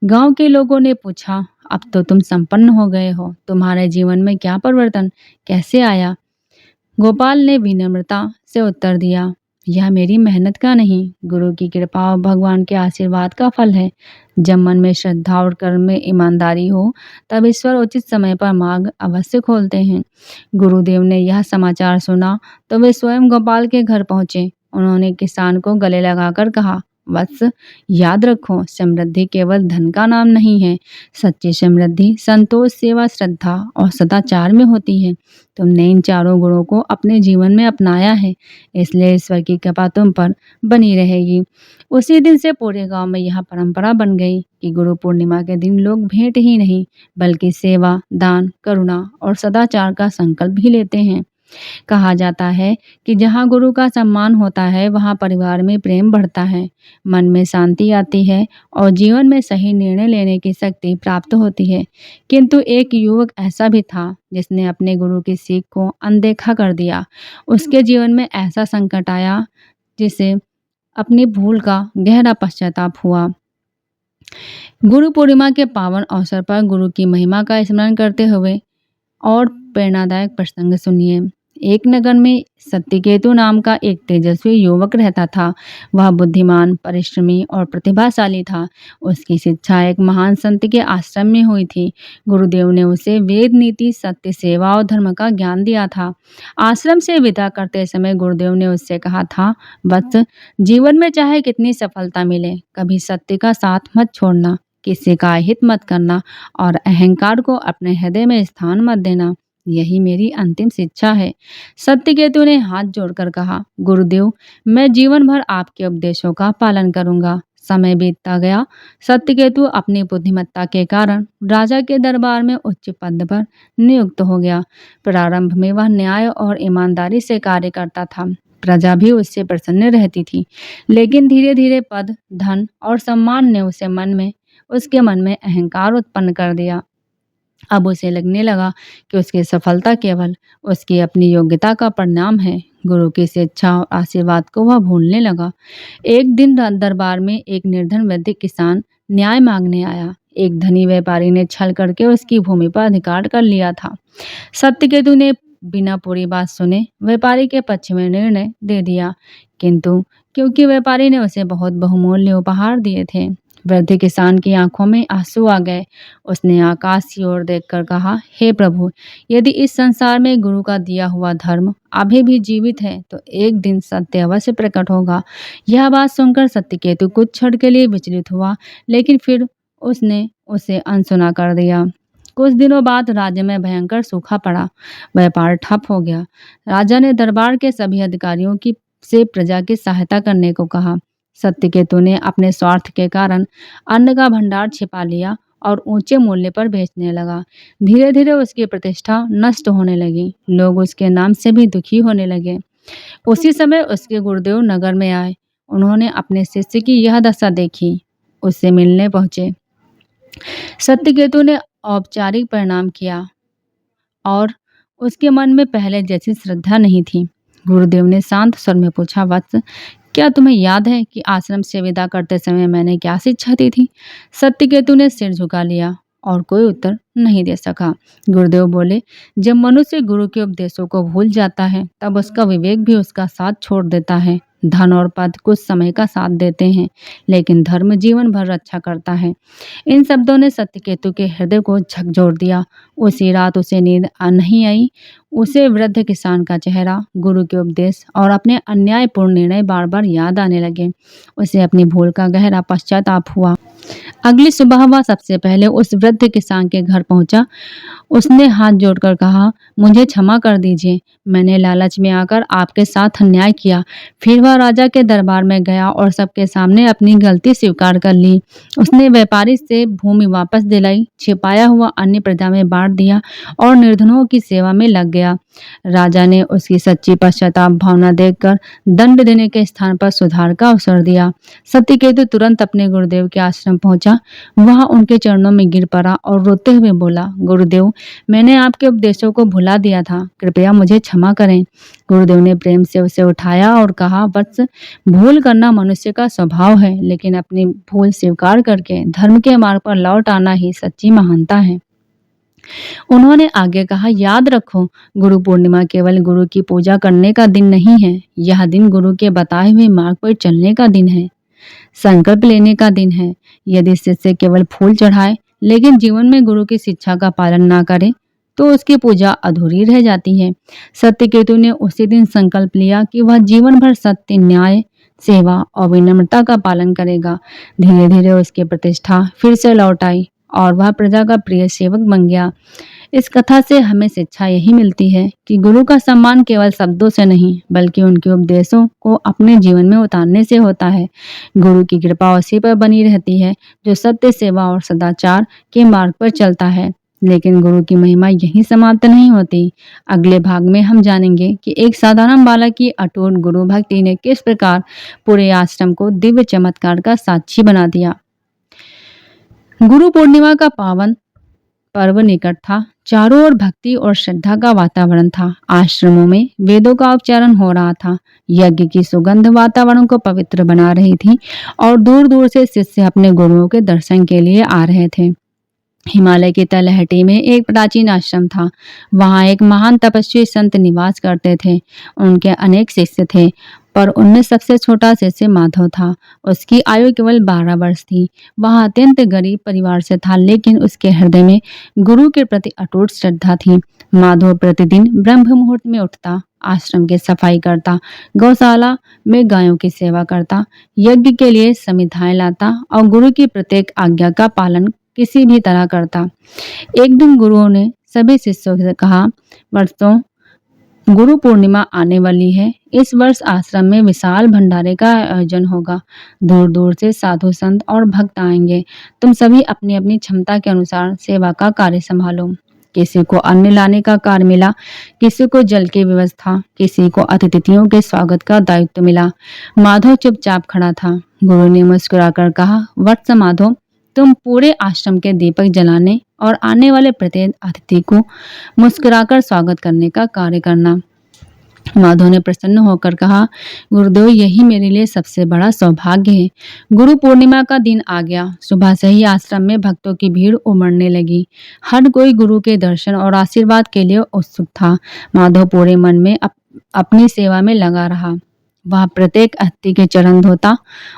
गांव के लोगों ने पूछा, अब तो तुम संपन्न हो गए हो, तुम्हारे जीवन में क्या परिवर्तन कैसे आया? गोपाल ने विनम्रता से उत्तर दिया, यह मेरी मेहनत का नहीं, गुरु की कृपा और भगवान के आशीर्वाद का फल है। जब मन में श्रद्धा और कर्म में ईमानदारी हो तब ईश्वर उचित समय पर मार्ग अवश्य खोलते हैं। गुरुदेव ने यह समाचार सुना तो वे स्वयं गोपाल के घर पहुंचे। उन्होंने किसान को गले लगाकर कहा, वत्स, याद रखो, समृद्धि केवल धन का नाम नहीं है। सच्ची समृद्धि संतोष, सेवा, श्रद्धा और सदाचार में होती है। तुमने इन चारों गुणों को अपने जीवन में अपनाया है, इसलिए ईश्वर की कृपा तुम पर बनी रहेगी। उसी दिन से पूरे गांव में यह परंपरा बन गई कि गुरु पूर्णिमा के दिन लोग भेंट ही नहीं बल्कि सेवा, दान, करुणा और सदाचार का संकल्प भी लेते हैं। कहा जाता है कि जहाँ गुरु का सम्मान होता है वहाँ परिवार में प्रेम बढ़ता है, मन में शांति आती है और जीवन में सही निर्णय लेने की शक्ति प्राप्त होती है। किंतु एक युवक ऐसा भी था जिसने अपने गुरु की सीख को अनदेखा कर दिया। उसके जीवन में ऐसा संकट आया जिसे अपनी भूल का गहरा पश्चाताप हुआ। गुरु पूर्णिमा के पावन अवसर पर गुरु की महिमा का स्मरण करते हुए और प्रेरणादायक प्रसंग सुनिए। एक नगर में सत्यकेतु नाम का एक तेजस्वी युवक रहता था। वह बुद्धिमान, परिश्रमी और प्रतिभाशाली था। उसकी शिक्षा एक महान संत के आश्रम में हुई थी। गुरुदेव ने उसे वेद, नीति, सत्य, सेवा और धर्म का ज्ञान दिया था। आश्रम से विदा करते समय गुरुदेव ने उससे कहा था, वत्स, जीवन में चाहे कितनी सफलता मिले, कभी सत्य का साथ मत छोड़ना, किसी का हित मत करना और अहंकार को अपने हृदय में स्थान मत देना। यही मेरी अंतिम शिक्षा है। सत्यकेतु ने हाथ जोड़कर कहा, गुरुदेव, मैं जीवन भर आपके उपदेशों का पालन करूंगा। समय बीतता गया। सत्यकेतु अपनी बुद्धिमत्ता के कारण राजा के दरबार में उच्च पद पर नियुक्त हो गया। प्रारंभ में वह न्याय और ईमानदारी से कार्य करता था। प्रजा भी उससे प्रसन्न रहती थी। लेकिन धीरे धीरे पद, धन और सम्मान ने उसके मन में अहंकार उत्पन्न कर दिया। अब उसे लगने लगा कि उसकी सफलता केवल उसकी अपनी योग्यता का परिणाम है। गुरु की शिक्षा और आशीर्वाद को वह भूलने लगा। एक दिन दरबार में एक निर्धन वृद्ध किसान न्याय मांगने आया। एक धनी व्यापारी ने छल करके उसकी भूमि पर अधिकार कर लिया था। सत्यकेतु ने बिना पूरी बात सुने व्यापारी के पक्ष में निर्णय दे दिया, किंतु क्योंकि व्यापारी ने उसे बहुत बहुमूल्य उपहार दिए थे, वृद्ध किसान की आंखों में आंसू आ गए। उसने आकाश की ओर देखकर कहा, हे प्रभु, यदि इस संसार में गुरु का दिया हुआ धर्म अभी भी जीवित है तो एक दिन सत्य अवश्य प्रकट होगा। यह बात सुनकर सत्यकेतु कुछ क्षण के लिए विचलित हुआ, लेकिन फिर उसने उसे अनसुना कर दिया। कुछ दिनों बाद राज्य में भयंकर सूखा पड़ा। व्यापार ठप हो गया। राजा ने दरबार के सभी अधिकारियों की से प्रजा की सहायता करने को कहा। सत्यकेतु ने अपने स्वार्थ के कारण अन्न का भंडार छिपा लिया और ऊंचे मूल्य पर बेचने लगा। धीरे धीरे उसकी प्रतिष्ठा नष्ट होने लगी। लोग उसके नाम से भी दुखी होने लगे। उसी समय उसके गुरुदेव नगर में आए। उन्होंने अपने शिष्य की यह दशा देखी। उससे मिलने पहुंचे। सत्यकेतु ने औपचारिक प्रणाम किया और उसके मन में पहले जैसी श्रद्धा नहीं थी। गुरुदेव ने शांत स्वर में पूछा, वत्स, क्या तुम्हें याद है कि आश्रम से विदा करते समय मैंने क्या शिक्षा दी थी? सत्यकेतु ने सिर झुका लिया और कोई उत्तर नहीं दे सका। गुरुदेव बोले, जब मनुष्य गुरु के उपदेशों को भूल जाता है तब उसका विवेक भी उसका साथ छोड़ देता है। धन और पद कुछ समय का साथ देते हैं, लेकिन धर्म जीवन भर रक्षा करता है। इन शब्दों ने सत्यकेतु के हृदय को झकझोर दिया। उसी रात उसे नींद नहीं आई। उसे वृद्ध किसान का चेहरा, गुरु के उपदेश और अपने अन्यायपूर्ण निर्णय बार बार याद आने लगे। उसे अपनी भूल का गहरा पश्चाताप हुआ। अगली सुबह वह सबसे पहले उस वृद्ध किसान के घर पहुंचा। उसने हाथ जोड़कर कहा, मुझे क्षमा कर दीजिए, मैंने लालच में आकर आपके साथ अन्याय किया। फिर वह राजा के दरबार में गया और सबके सामने अपनी गलती स्वीकार कर ली। उसने व्यापारी से भूमि वापस दिलाई, छिपाया हुआ अन्य प्रजा में बांट दिया और निर्धनों की सेवा में लग गया। राजा ने उसकी सच्ची पश्चाताप भावना देखकर दंड देने के स्थान पर सुधार का अवसर दिया। सत्यकेतु तुरंत अपने गुरुदेव के आश्रम पहुंचा। वहां उनके चरणों में गिर पड़ा और रोते हुए बोला, गुरुदेव, मैंने आपके उपदेशों को भुला दिया था, कृपया मुझे क्षमा करें। गुरुदेव ने प्रेम से उसे उठाया और कहा, वत्स, भूल करना मनुष्य का स्वभाव है, लेकिन अपनी भूल स्वीकार करके धर्म के मार्ग पर लौट आना ही सच्ची महानता है। उन्होंने आगे कहा, याद रखो, गुरु पूर्णिमा केवल गुरु की पूजा करने का दिन नहीं है। यह दिन गुरु के बताए हुए मार्ग पर चलने का दिन है, संकल्प लेने का दिन है। यदि शिष्य केवल फूल चढ़ाए लेकिन जीवन में गुरु की शिक्षा का पालन ना करे तो उसकी पूजा अधूरी रह जाती है। सत्यकेतु ने उसी दिन संकल्प लिया कि वह जीवन भर सत्य, न्याय, सेवा और विनम्रता का पालन करेगा। धीरे धीरे उसकी प्रतिष्ठा फिर से लौट आई और वह प्रजा का प्रिय सेवक बन गया। इस कथा से हमें शिक्षा यही मिलती है कि गुरु का सम्मान केवल शब्दों से नहीं बल्कि उनके उपदेशों को अपने जीवन में उतारने से होता है। गुरु की कृपा उसी पर बनी रहती है जो सत्य, सेवा और सदाचार के मार्ग पर चलता है। लेकिन गुरु की महिमा यहीं समाप्त नहीं होती। अगले भाग में हम जानेंगे कि एक साधारण बालक की अटूट गुरु भक्ति ने किस प्रकार पूरे आश्रम को दिव्य चमत्कार का साक्षी बना दिया। गुरु पूर्णिमा का पावन पर्व निकट था। चारों ओर भक्ति और श्रद्धा का वातावरण था। आश्रमों में वेदों का उच्चारण हो रहा था। यज्ञ की सुगंध वातावरण को पवित्र बना रही थी और दूर दूर से शिष्य अपने गुरुओं के दर्शन के लिए आ रहे थे। हिमालय की तलहटी में एक प्राचीन आश्रम था। वहां एक महान तपस्वी संत निवास करते थे। उनके अनेक शिष्य थे, पर उनमें सबसे छोटा शिष्य माधव था। उसकी आयु केवल 12 वर्ष थी। वह अत्यंत गरीब परिवार से था, लेकिन उसके हृदय में गुरु के प्रति अटूट श्रद्धा थी। माधव प्रतिदिन ब्रह्म मुहूर्त में उठता, आश्रम की सफाई करता, गौशाला में गायों की सेवा करता, यज्ञ के लिए समिधाएं लाता और गुरु की प्रत्येक आज्ञा का पालन किसी भी तरह करता। एक दिन गुरुओं ने सभी शिष्यों से कहा, वर्षों गुरु पूर्णिमा आने वाली है। इस वर्ष आश्रम में विशाल भंडारे का आयोजन होगा। दूर दूर से साधु संत और भक्त आएंगे। तुम सभी अपनी अपनी क्षमता के अनुसार सेवा का कार्य संभालो। किसी को अन्न लाने का कार्य मिला, किसी को जल की व्यवस्था, किसी को अतिथियों के स्वागत का दायित्व मिला। माधव चुपचाप खड़ा था। गुरु ने मुस्कुराकर कहा, वत्स माधव, तुम पूरे आश्रम के दीपक जलाने और आने वाले प्रत्येक अतिथि को मुस्कुराकर स्वागत करने का कार्य करना। माधव ने प्रसन्न होकर कहा, गुरुदेव, यही मेरे लिए सबसे बड़ा सौभाग्य है। गुरु पूर्णिमा का दिन आ गया। सुबह से ही आश्रम में भक्तों की भीड़ उमड़ने लगी। हर कोई गुरु के दर्शन और आशीर्वाद के लिए उत्सुक था। माधव पूरे मन में अपनी सेवा में लगा रहा। वह प्रत्येक अतिथि के चरण धोता,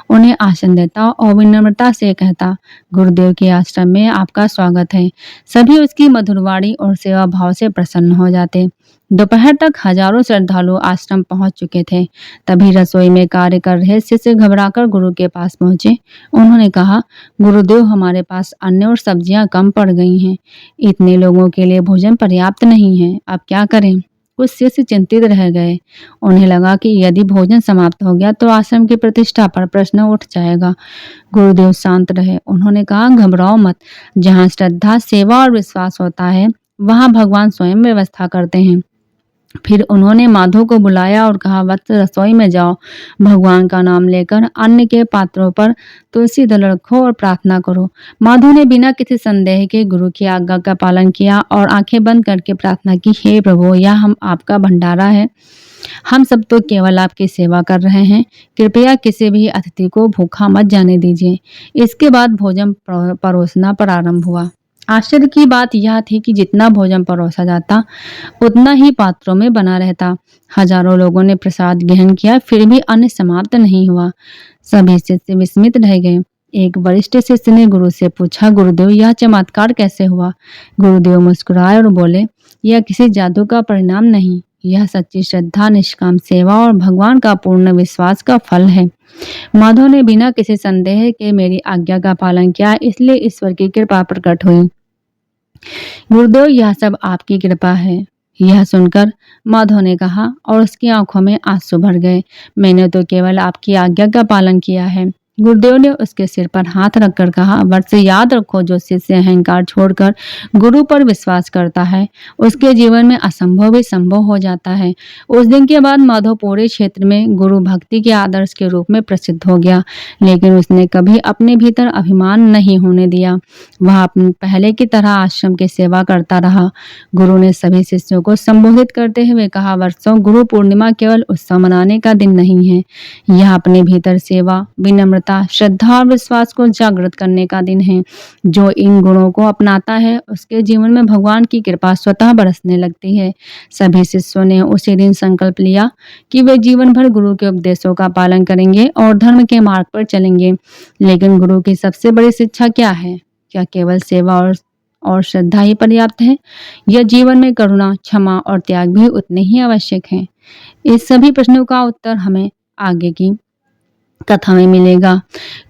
उन्हें आसन देता और विनम्रता से कहता, गुरुदेव के आश्रम में आपका स्वागत है। सभी उसकी मधुरवाणी और सेवा भाव से प्रसन्न हो जाते। दोपहर तक हजारों श्रद्धालु आश्रम पहुंच चुके थे। तभी रसोई में कार्य कर रहे शिष्य घबराकर गुरु के पास पहुंचे। उन्होंने कहा, गुरुदेव, हमारे पास अन्न और सब्जियां कम पड़ गई हैं। इतने लोगों के लिए भोजन पर्याप्त नहीं है। अब क्या करें? कुछ शिष्य चिंतित रह गए। उन्हें लगा कि यदि भोजन समाप्त हो गया तो आश्रम की प्रतिष्ठा पर प्रश्न उठ जाएगा। गुरुदेव शांत रहे। उन्होंने कहा, घबराओ मत। जहाँ श्रद्धा, सेवा और विश्वास होता है, वहाँ भगवान स्वयं व्यवस्था करते हैं। फिर उन्होंने माधो को बुलाया और कहा, वत्स, रसोई में जाओ। भगवान का नाम लेकर अन्न के पात्रों पर तुलसी दल रखो और प्रार्थना करो। माधो ने बिना किसी संदेह के गुरु की आज्ञा का पालन किया और आंखें बंद करके प्रार्थना की, हे प्रभु, यह हम आपका भंडारा है। हम सब तो केवल आपकी सेवा कर रहे हैं। कृपया किसी भी अतिथि को भूखा मत जाने दीजिए। इसके बाद भोजन परोसना प्रारंभ हुआ। आश्चर्य की बात यह थी कि जितना भोजन परोसा जाता, उतना ही पात्रों में बना रहता। हजारों लोगों ने प्रसाद ग्रहण किया, फिर भी अन्न समाप्त नहीं हुआ। सभी शिष्य विस्मित रह गए। एक वरिष्ठ शिष्य ने गुरु से पूछा, गुरुदेव, यह चमत्कार कैसे हुआ? गुरुदेव मुस्कुराए और बोले, यह किसी जादू का परिणाम नहीं, यह सच्ची श्रद्धा, निष्काम सेवा और भगवान का पूर्ण विश्वास का फल है। माधव ने बिना किसी संदेह के मेरी आज्ञा का पालन किया, इसलिए ईश्वर की कृपा प्रकट हुई। गुरुदेव, यह सब आपकी कृपा है। यह सुनकर माधव ने कहा और उसकी आंखों में आंसू भर गए, मैंने तो केवल आपकी आज्ञा का पालन किया है। गुरुदेव ने उसके सिर पर हाथ रखकर कहा, वर्ष याद रखो, जो शिष्य अहंकार छोड़कर गुरु पर विश्वास करता है, उसके जीवन में असंभव भी संभव हो जाता है। उस दिन के बाद माधव पूरे क्षेत्र में गुरु भक्ति के आदर्श के रूप में प्रसिद्ध हो गया, लेकिन उसने कभी अपने भीतर अभिमान नहीं होने दिया। वह अपने पहले की तरह आश्रम की सेवा करता रहा। गुरु ने सभी शिष्यों को संबोधित करते हुए कहा, वर्षों, गुरु पूर्णिमा केवल उत्सव मनाने का दिन नहीं है, यह अपने भीतर सेवा, विनम्रता, श्रद्धा और विश्वास को जागृत करने का दिन है। जो इन गुणों को अपनाता है, उसके जीवन में भगवान की कृपा स्वतः बरसने लगती है। सभी शिष्यों ने उसी दिन संकल्प लिया कि वे जीवन भर गुरु के उपदेशों का पालन करेंगे और धर्म के मार्ग पर चलेंगे। लेकिन गुरु की सबसे बड़ी शिक्षा क्या है? क्या केवल सेवा और श्रद्धा ही पर्याप्त है, या जीवन में करुणा, क्षमा और त्याग भी उतने ही आवश्यक हैं? इस सभी प्रश्नों का उत्तर हमें आगे की कथा में मिलेगा।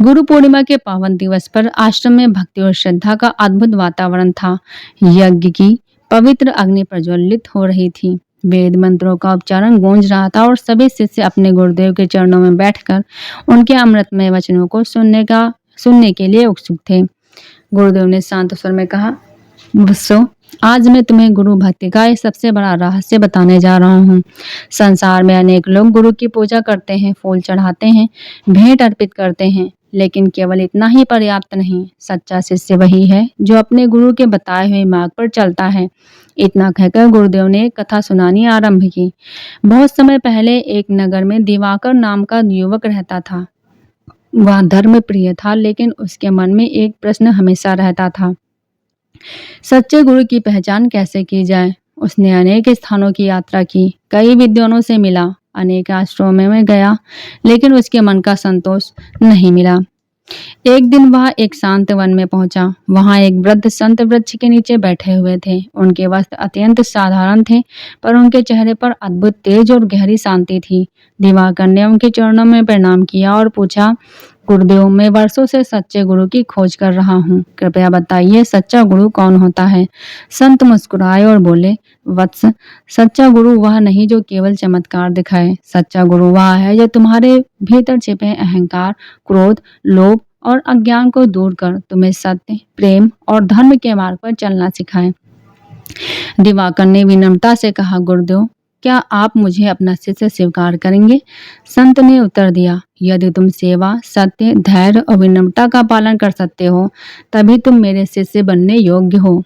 गुरु पूर्णिमा के पावन दिवस पर आश्रम में भक्ति और श्रद्धा का अद्भुत वातावरण था। यज्ञ की पवित्र अग्नि प्रज्वलित हो रही थी, वेद मंत्रों का उच्चारण गूंज रहा था और सभी शिष्य अपने गुरुदेव के चरणों में बैठकर उनके अमृतमय वचनों को सुनने के लिए उत्सुक थे। गुरुदेव ने शांत स्वर में कहा, वत्सो, आज मैं तुम्हें गुरु भक्ति का एक सबसे बड़ा रहस्य बताने जा रहा हूँ। संसार में अनेक लोग गुरु की पूजा करते हैं, फूल चढ़ाते हैं, भेंट अर्पित करते हैं, लेकिन केवल इतना ही पर्याप्त नहीं। सच्चा शिष्य वही है जो अपने गुरु के बताए हुए मार्ग पर चलता है। इतना कहकर गुरुदेव ने एक कथा सुनानी आरंभ की। बहुत समय पहले एक नगर में दिवाकर नाम का युवक रहता था। वह धर्म प्रिय था, लेकिन उसके मन में एक प्रश्न हमेशा रहता था, सच्चे गुरु की पहचान कैसे की जाए। उसने अनेक स्थानों की यात्रा की, कई विद्वानों से मिला, अनेक आश्रमों में गया, लेकिन उसके मन का संतोष नहीं मिला। एक दिन वह एक शांत वन में पहुंचा। वहां एक वृद्ध संत वृक्ष के नीचे बैठे हुए थे। उनके वस्त्र अत्यंत साधारण थे, पर उनके चेहरे पर अद्भुत तेज और गहरी शांति थी। दिवाकर ने उनके चरणों में प्रणाम किया और पूछा, गुरुदेव, मैं वर्षों से सच्चे गुरु की खोज कर रहा हूँ, कृपया बताइए, सच्चा गुरु कौन होता है? संत मुस्कुराए और बोले, वत्स, सच्चा गुरु वह नहीं जो केवल चमत्कार दिखाए। सच्चा गुरु वह है जो तुम्हारे भीतर छिपे अहंकार, क्रोध, लोभ और अज्ञान को दूर कर तुम्हें सत्य, प्रेम और धर्म के मार्ग पर चलना सिखाए। दिवाकर ने विनम्रता से कहा, गुरुदेव, क्या आप मुझे अपना शिष्य स्वीकार करेंगे? संत ने उत्तर दिया, यदि तुम सेवा, सत्य, धैर्य और विनम्रता का पालन कर सकते हो, तभी तुम मेरे शिष्य बनने योग्य हो।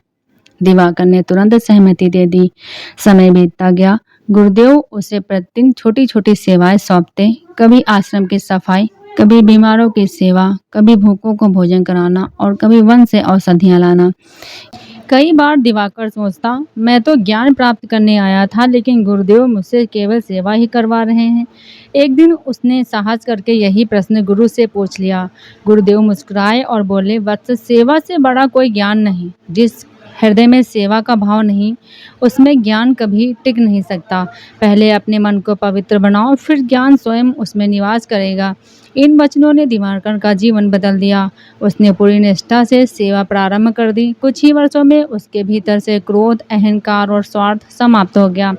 दिवाकर ने तुरंत सहमति दे दी। समय बीतता गया। गुरुदेव उसे प्रतिदिन छोटी छोटी सेवाएं सौंपते, कभी आश्रम की सफाई, कभी बीमारों की सेवा, कभी भूखों को भोजन कराना और कभी वन से औषधियां लाना। कई बार दिवाकर सोचता, मैं तो ज्ञान प्राप्त करने आया था, लेकिन गुरुदेव मुझसे केवल सेवा ही करवा रहे हैं। एक दिन उसने साहस करके यही प्रश्न गुरु से पूछ लिया। गुरुदेव मुस्कुराए और बोले, वत्स, सेवा से बड़ा कोई ज्ञान नहीं। जिस हृदय में सेवा का भाव नहीं, उसमें ज्ञान कभी टिक नहीं सकता। पहले अपने मन को पवित्र बनाओ, फिर ज्ञान स्वयं उसमें निवास करेगा। इन वचनों ने दिवाकर का जीवन बदल दिया। उसने पूरी निष्ठा से सेवा प्रारंभ कर दी। कुछ ही वर्षों में उसके भीतर से क्रोध, अहंकार और स्वार्थ समाप्त हो गया।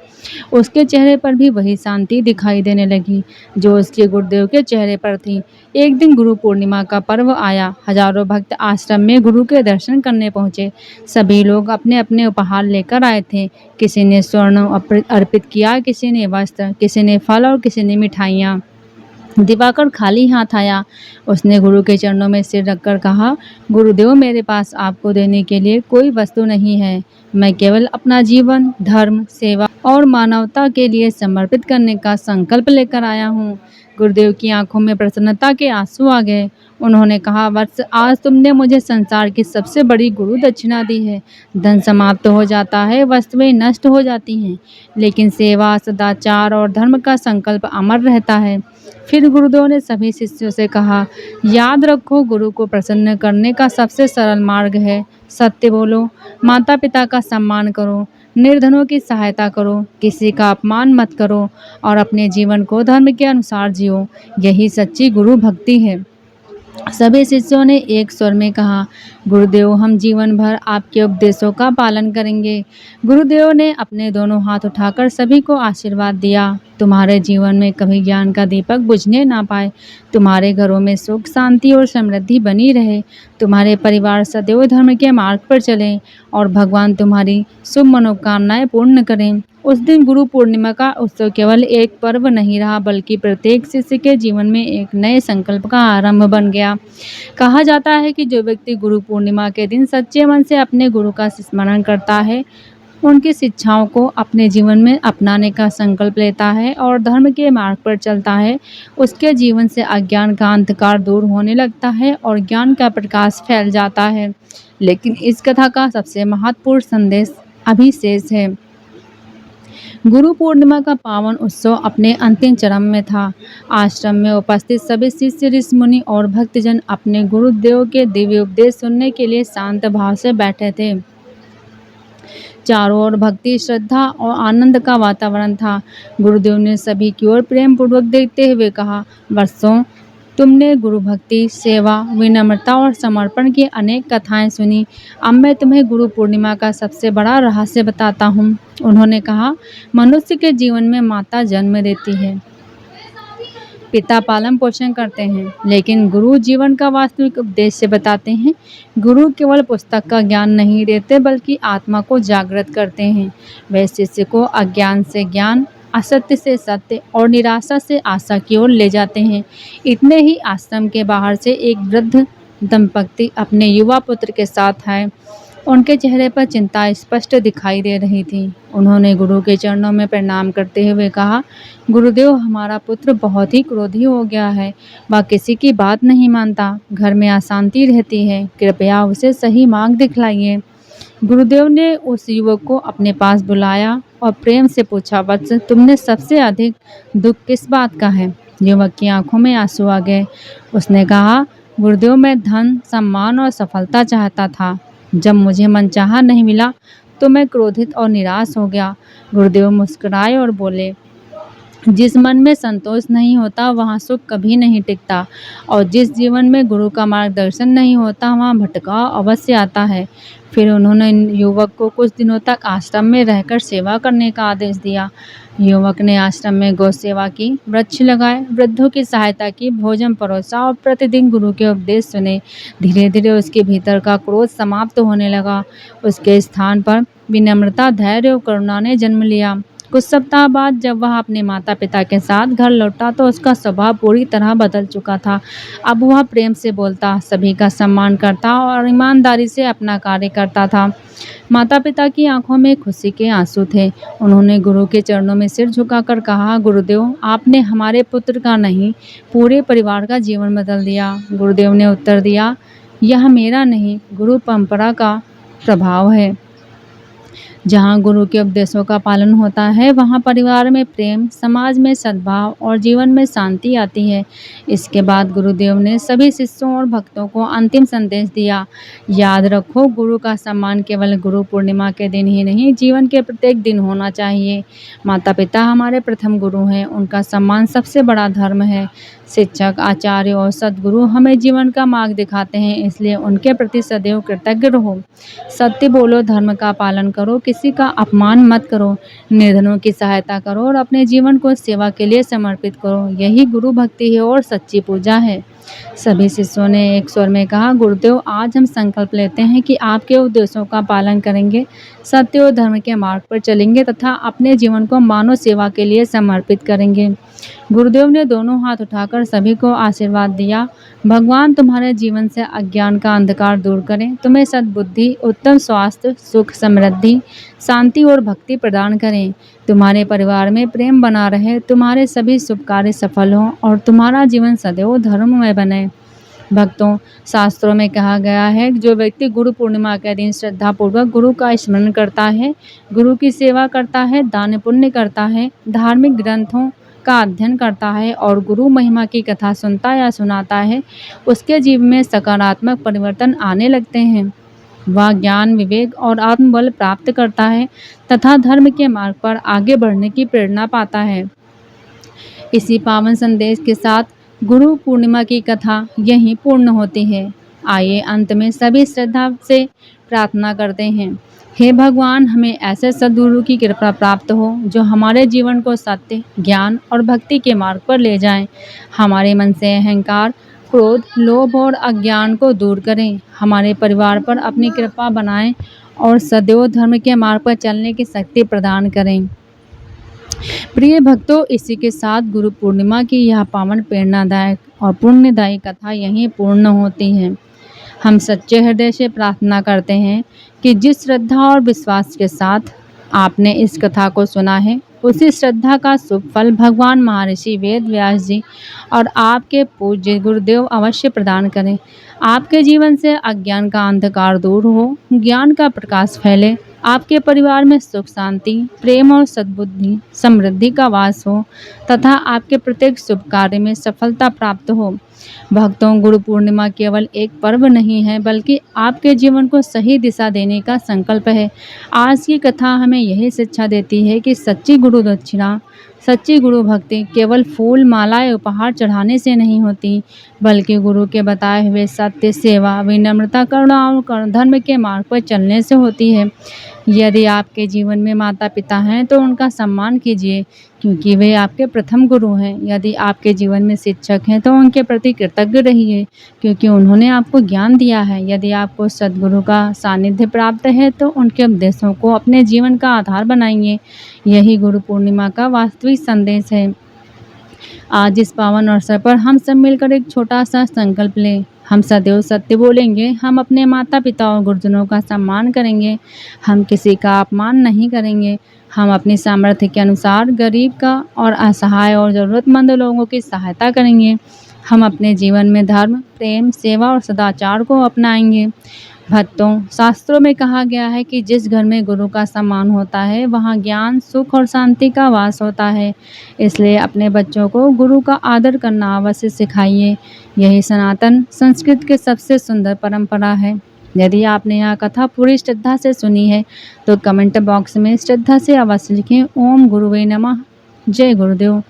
उसके चेहरे पर भी वही शांति दिखाई देने लगी जो उसके गुरुदेव के चेहरे पर थी। एक दिन गुरु पूर्णिमा का पर्व आया। हजारों भक्त आश्रम में गुरु के दर्शन करने पहुंचे। सभी लोग अपने अपने उपहार लेकर आए थे। किसी ने स्वर्ण अर्पित किया, किसी ने वस्त्र, किसी ने फल और किसी ने मिठाइयाँ। दिवाकर खाली हाथ आया। उसने गुरु के चरणों में सिर रखकर कहा, गुरुदेव, मेरे पास आपको देने के लिए कोई वस्तु नहीं है। मैं केवल अपना जीवन धर्म, सेवा और मानवता के लिए समर्पित करने का संकल्प लेकर आया हूँ। गुरुदेव की आंखों में प्रसन्नता के आंसू आ गए। उन्होंने कहा, वत्स, आज तुमने मुझे संसार की सबसे बड़ी गुरु दक्षिणा दी है। धन समाप्त हो जाता है, वस्तुएं नष्ट हो जाती हैं, लेकिन सेवा, सदाचार और धर्म का संकल्प अमर रहता है। फिर गुरुदेव ने सभी शिष्यों से कहा, याद रखो, गुरु को प्रसन्न करने का सबसे सरल मार्ग है सत्य बोलो, माता पिता का सम्मान करो, निर्धनों की सहायता करो, किसी का अपमान मत करो और अपने जीवन को धर्म के अनुसार जियो। यही सच्ची गुरु भक्ति है। सभी शिष्यों ने एक स्वर में कहा, गुरुदेव, हम जीवन भर आपके उपदेशों का पालन करेंगे। गुरुदेव ने अपने दोनों हाथ उठाकर सभी को आशीर्वाद दिया। तुम्हारे जीवन में कभी ज्ञान का दीपक बुझने ना पाए। तुम्हारे घरों में सुख, शांति और समृद्धि बनी रहे। तुम्हारे परिवार सदैव धर्म के मार्ग पर चलें और भगवान तुम्हारी शुभ मनोकामनाएं पूर्ण करें। उस दिन गुरु पूर्णिमा का उत्सव केवल एक पर्व नहीं रहा, बल्कि प्रत्येक शिष्य के जीवन में एक नए संकल्प का आरंभ बन गया। कहा जाता है कि जो व्यक्ति गुरु पूर्णिमा के दिन सच्चे मन से अपने गुरु का स्मरण करता है, उनकी शिक्षाओं को अपने जीवन में अपनाने का संकल्प लेता है और धर्म के मार्ग पर चलता है, उसके जीवन से अज्ञान का अंधकार दूर होने लगता है और ज्ञान का प्रकाश फैल जाता है। लेकिन इस कथा का सबसे महत्वपूर्ण संदेश अभी शेष है। गुरु पूर्णिमा का पावन उत्सव अपने अंतिम चरण में था। आश्रम में उपस्थित सभी शिष्य, ऋषि मुनि और भक्तजन अपने गुरुदेव के दिव्य उपदेश सुनने के लिए शांत भाव से बैठे थे। चारों ओर भक्ति, श्रद्धा और आनंद का वातावरण था। गुरुदेव ने सभी की ओर प्रेम पूर्वक देखते हुए कहा, वर्षों तुमने गुरु भक्ति, सेवा, विनम्रता और समर्पण की अनेक कथाएं सुनी। अब मैं तुम्हें गुरु पूर्णिमा का सबसे बड़ा रहस्य बताता हूँ। उन्होंने कहा, मनुष्य के जीवन में माता जन्म देती है, पिता पालन पोषण करते हैं, लेकिन गुरु जीवन का वास्तविक उद्देश्य बताते हैं। गुरु केवल पुस्तक का ज्ञान नहीं देते, बल्कि आत्मा को जागृत करते हैं। वे शिष्य को अज्ञान से ज्ञान, असत्य से सत्य और निराशा से आशा की ओर ले जाते हैं। इतने ही आश्रम के बाहर से एक वृद्ध दंपति अपने युवा पुत्र के साथ आए। उनके चेहरे पर चिंता स्पष्ट दिखाई दे रही थी। उन्होंने गुरु के चरणों में प्रणाम करते हुए कहा, गुरुदेव, हमारा पुत्र बहुत ही क्रोधी हो गया है। वह किसी की बात नहीं मानता। घर में अशांति रहती है। कृपया उसे सही मार्ग दिखलाइए। गुरुदेव ने उस युवक को अपने पास बुलाया और प्रेम से पूछा, वत्स, तुमने सबसे अधिक दुख किस बात का है? युवक की आंखों में आंसू आ गए। उसने कहा, गुरुदेव, मैं धन, सम्मान और सफलता चाहता था। जब मुझे मनचाहा नहीं मिला तो मैं क्रोधित और निराश हो गया। गुरुदेव मुस्कुराए और बोले, जिस मन में संतोष नहीं होता वहाँ सुख कभी नहीं टिकता, और जिस जीवन में गुरु का मार्गदर्शन नहीं होता वहाँ भटकाव अवश्य आता है। फिर उन्होंने युवक को कुछ दिनों तक आश्रम में रहकर सेवा करने का आदेश दिया। युवक ने आश्रम में गौ सेवा की, वृक्ष लगाए, वृद्धों की सहायता की, भोजन परोसा और प्रतिदिन गुरु के उपदेश सुने। धीरे धीरे उसके भीतर का क्रोध समाप्त होने लगा। उसके स्थान पर विनम्रता, धैर्य और करुणा ने जन्म लिया। कुछ सप्ताह बाद जब वह अपने माता पिता के साथ घर लौटा तो उसका स्वभाव पूरी तरह बदल चुका था। अब वह प्रेम से बोलता, सभी का सम्मान करता और ईमानदारी से अपना कार्य करता था। माता पिता की आंखों में खुशी के आंसू थे। उन्होंने गुरु के चरणों में सिर झुकाकर कहा, गुरुदेव, आपने हमारे पुत्र का नहीं, पूरे परिवार का जीवन बदल दिया। गुरुदेव ने उत्तर दिया, यह मेरा नहीं, गुरु परंपरा का प्रभाव है। जहाँ गुरु के उपदेशों का पालन होता है वहाँ परिवार में प्रेम, समाज में सद्भाव और जीवन में शांति आती है। इसके बाद गुरुदेव ने सभी शिष्यों और भक्तों को अंतिम संदेश दिया। याद रखो, गुरु का सम्मान केवल गुरु पूर्णिमा के दिन ही नहीं, जीवन के प्रत्येक दिन होना चाहिए। माता पिता हमारे प्रथम गुरु हैं, उनका सम्मान सबसे बड़ा धर्म है। शिक्षक, आचार्य और सद्गुरु हमें जीवन का मार्ग दिखाते हैं, इसलिए उनके प्रति सदैव कृतज्ञ रहो। सत्य बोलो, धर्म का पालन करो, किसी का अपमान मत करो, निर्धनों की सहायता करो और अपने जीवन को सेवा के लिए समर्पित करो। यही गुरु भक्ति है और सच्ची पूजा है। सभी शिष्यों ने एक स्वर में कहा, गुरुदेव, आज हम संकल्प लेते हैं कि आपके उपदेशों का पालन करेंगे, सत्य और धर्म के मार्ग पर चलेंगे तथा अपने जीवन को मानव सेवा के लिए समर्पित करेंगे। गुरुदेव ने दोनों हाथ उठाकर सभी को आशीर्वाद दिया। भगवान तुम्हारे जीवन से अज्ञान का अंधकार दूर करें, तुम्हें सद्बुद्धि, उत्तम स्वास्थ्य, सुख, समृद्धि, शांति और भक्ति प्रदान करें। तुम्हारे परिवार में प्रेम बना रहे, तुम्हारे सभी शुभ कार्य सफल हों और तुम्हारा जीवन सदैव धर्ममय बने। भक्तों, शास्त्रों में कहा गया है कि जो व्यक्ति गुरु पूर्णिमा के दिन श्रद्धापूर्वक गुरु का स्मरण करता है, गुरु की सेवा करता है, दान पुण्य करता है, धार्मिक ग्रंथों का अध्ययन करता है और गुरु महिमा की कथा सुनता या सुनाता है, उसके जीवन में सकारात्मक परिवर्तन आने लगते हैं। वह ज्ञान, विवेक और आत्मबल प्राप्त करता है तथा धर्म के मार्ग पर आगे बढ़ने की प्रेरणा पाता है। इसी पावन संदेश के साथ गुरु पूर्णिमा की कथा यहीं पूर्ण होती है। आइए अंत में सभी श्रद्धा से प्रार्थना करते हैं। हे भगवान, हमें ऐसे सद्गुरु की कृपा प्राप्त हो जो हमारे जीवन को सत्य, ज्ञान और भक्ति के मार्ग पर ले जाएं। हमारे मन से अहंकार, क्रोध, लोभ और अज्ञान को दूर करें। हमारे परिवार पर अपनी कृपा बनाएं और सदैव धर्म के मार्ग पर चलने की शक्ति प्रदान करें। प्रिय भक्तों, इसी के साथ गुरु पूर्णिमा की यह पावन, प्रेरणादायक और पुण्यदायी कथा यहीं पूर्ण होती है। हम सच्चे हृदय से प्रार्थना करते हैं कि जिस श्रद्धा और विश्वास के साथ आपने इस कथा को सुना है, उसी श्रद्धा का शुभ फल भगवान महर्षि वेद व्यास जी और आपके पूज्य गुरुदेव अवश्य प्रदान करें। आपके जीवन से अज्ञान का अंधकार दूर हो, ज्ञान का प्रकाश फैले, आपके परिवार में सुख, शांति, प्रेम और सद्बुद्धि, समृद्धि का वास हो तथा आपके प्रत्येक शुभ कार्य में सफलता प्राप्त हो। भक्तों, गुरु पूर्णिमा केवल एक पर्व नहीं है, बल्कि आपके जीवन को सही दिशा देने का संकल्प है। आज की कथा हमें यही शिक्षा देती है कि सच्ची गुरु दक्षिणा, सच्ची गुरु भक्ति केवल फूल, मालाएं, उपहार चढ़ाने से नहीं होती, बल्कि गुरु के बताए हुए सत्य, सेवा, विनम्रता, करुणा और धर्म के मार्ग पर चलने से होती है। यदि आपके जीवन में माता पिता हैं तो उनका सम्मान कीजिए, क्योंकि वे आपके प्रथम गुरु हैं। यदि आपके जीवन में शिक्षक हैं तो उनके प्रति कृतज्ञ रहिए, क्योंकि उन्होंने आपको ज्ञान दिया है। यदि आपको सद्गुरु का सानिध्य प्राप्त है तो उनके उपदेशों को अपने जीवन का आधार बनाइए। यही गुरु पूर्णिमा का वास्तविक संदेश है। आज इस पावन अवसर पर हम सब मिलकर एक छोटा सा संकल्प लें। हम सदैव सत्य बोलेंगे, हम अपने माता पिता और गुरुजनों का सम्मान करेंगे, हम किसी का अपमान नहीं करेंगे, हम अपनी सामर्थ्य के अनुसार गरीब का और असहाय और ज़रूरतमंद लोगों की सहायता करेंगे, हम अपने जीवन में धर्म, प्रेम, सेवा और सदाचार को अपनाएंगे। भक्तों, शास्त्रों में कहा गया है कि जिस घर में गुरु का सम्मान होता है वहाँ ज्ञान, सुख और शांति का वास होता है। इसलिए अपने बच्चों को गुरु का आदर करना अवश्य सिखाइए। यही सनातन संस्कृत की सबसे सुंदर परंपरा है। यदि आपने यह कथा पूरी श्रद्धा से सुनी है तो कमेंट बॉक्स में श्रद्धा से अवश्य लिखें, ओम गुरुवे नमः, जय गुरुदेव।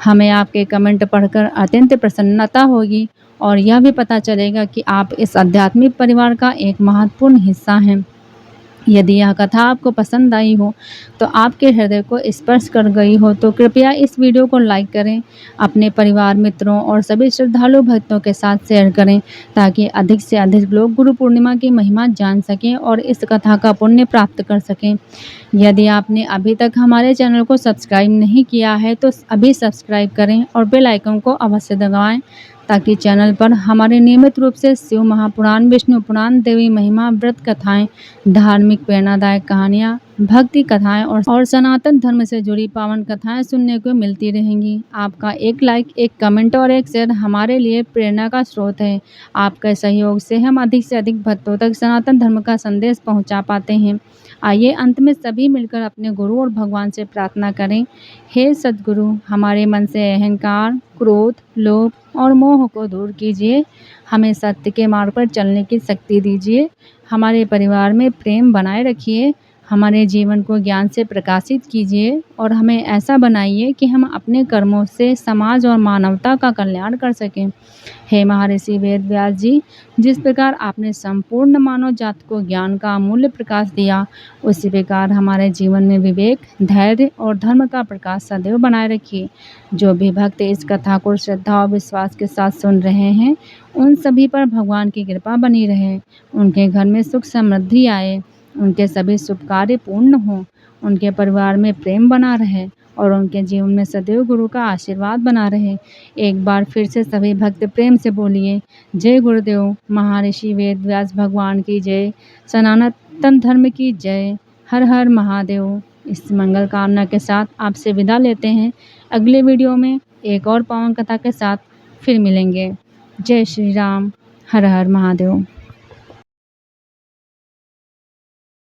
हमें आपके कमेंट पढ़कर अत्यंत प्रसन्नता होगी और यह भी पता चलेगा कि आप इस आध्यात्मिक परिवार का एक महत्वपूर्ण हिस्सा हैं। यदि यह कथा आपको पसंद आई हो तो आपके हृदय को स्पर्श कर गई हो तो कृपया इस वीडियो को लाइक करें, अपने परिवार, मित्रों और सभी श्रद्धालु भक्तों के साथ शेयर करें, ताकि अधिक से अधिक लोग गुरु पूर्णिमा की महिमा जान सकें और इस कथा का पुण्य प्राप्त कर सकें। यदि आपने अभी तक हमारे चैनल को सब्सक्राइब नहीं किया है तो अभी सब्सक्राइब करें और बेल आइकन को अवश्य दबाएं, ताकि चैनल पर हमारे नियमित रूप से शिव महापुराण, विष्णु पुराण, देवी महिमा, व्रत कथाएं, धार्मिक प्रेरणादायक कहानियाँ भक्ति कथाएं और सनातन धर्म से जुड़ी पावन कथाएं सुनने को मिलती रहेंगी। आपका एक लाइक, एक कमेंट और एक शेयर हमारे लिए प्रेरणा का स्रोत है। आपके सहयोग से हम अधिक से अधिक भक्तों तक सनातन धर्म का संदेश पहुंचा पाते हैं। आइए अंत में सभी मिलकर अपने गुरु और भगवान से प्रार्थना करें। हे सद्गुरु, हमारे मन से अहंकार, क्रोध, लोभ और मोह को दूर कीजिए। हमें सत्य के मार्ग पर चलने की शक्ति दीजिए। हमारे परिवार में प्रेम बनाए रखिए। हमारे जीवन को ज्ञान से प्रकाशित कीजिए और हमें ऐसा बनाइए कि हम अपने कर्मों से समाज और मानवता का कल्याण कर सकें। हे महर्षि वेद व्यास जी, जिस प्रकार आपने संपूर्ण मानव जाति को ज्ञान का अमूल्य प्रकाश दिया, उसी प्रकार हमारे जीवन में विवेक, धैर्य और धर्म का प्रकाश सदैव बनाए रखिए। जो भी भक्त इस कथा को श्रद्धा और विश्वास के साथ सुन रहे हैं, उन सभी पर भगवान की कृपा बनी रहे। उनके घर में सुख समृद्धि आए, उनके सभी शुभ कार्य पूर्ण हों, उनके परिवार में प्रेम बना रहे और उनके जीवन में सदैव गुरु का आशीर्वाद बना रहे। एक बार फिर से सभी भक्त प्रेम से बोलिए, जय गुरुदेव महर्षि वेद व्यास भगवान की जय, सनातन धर्म की जय, हर हर महादेव। इस मंगल कामना के साथ आपसे विदा लेते हैं। अगले वीडियो में एक और पावन कथा के साथ फिर मिलेंगे। जय श्री राम, हर हर महादेव।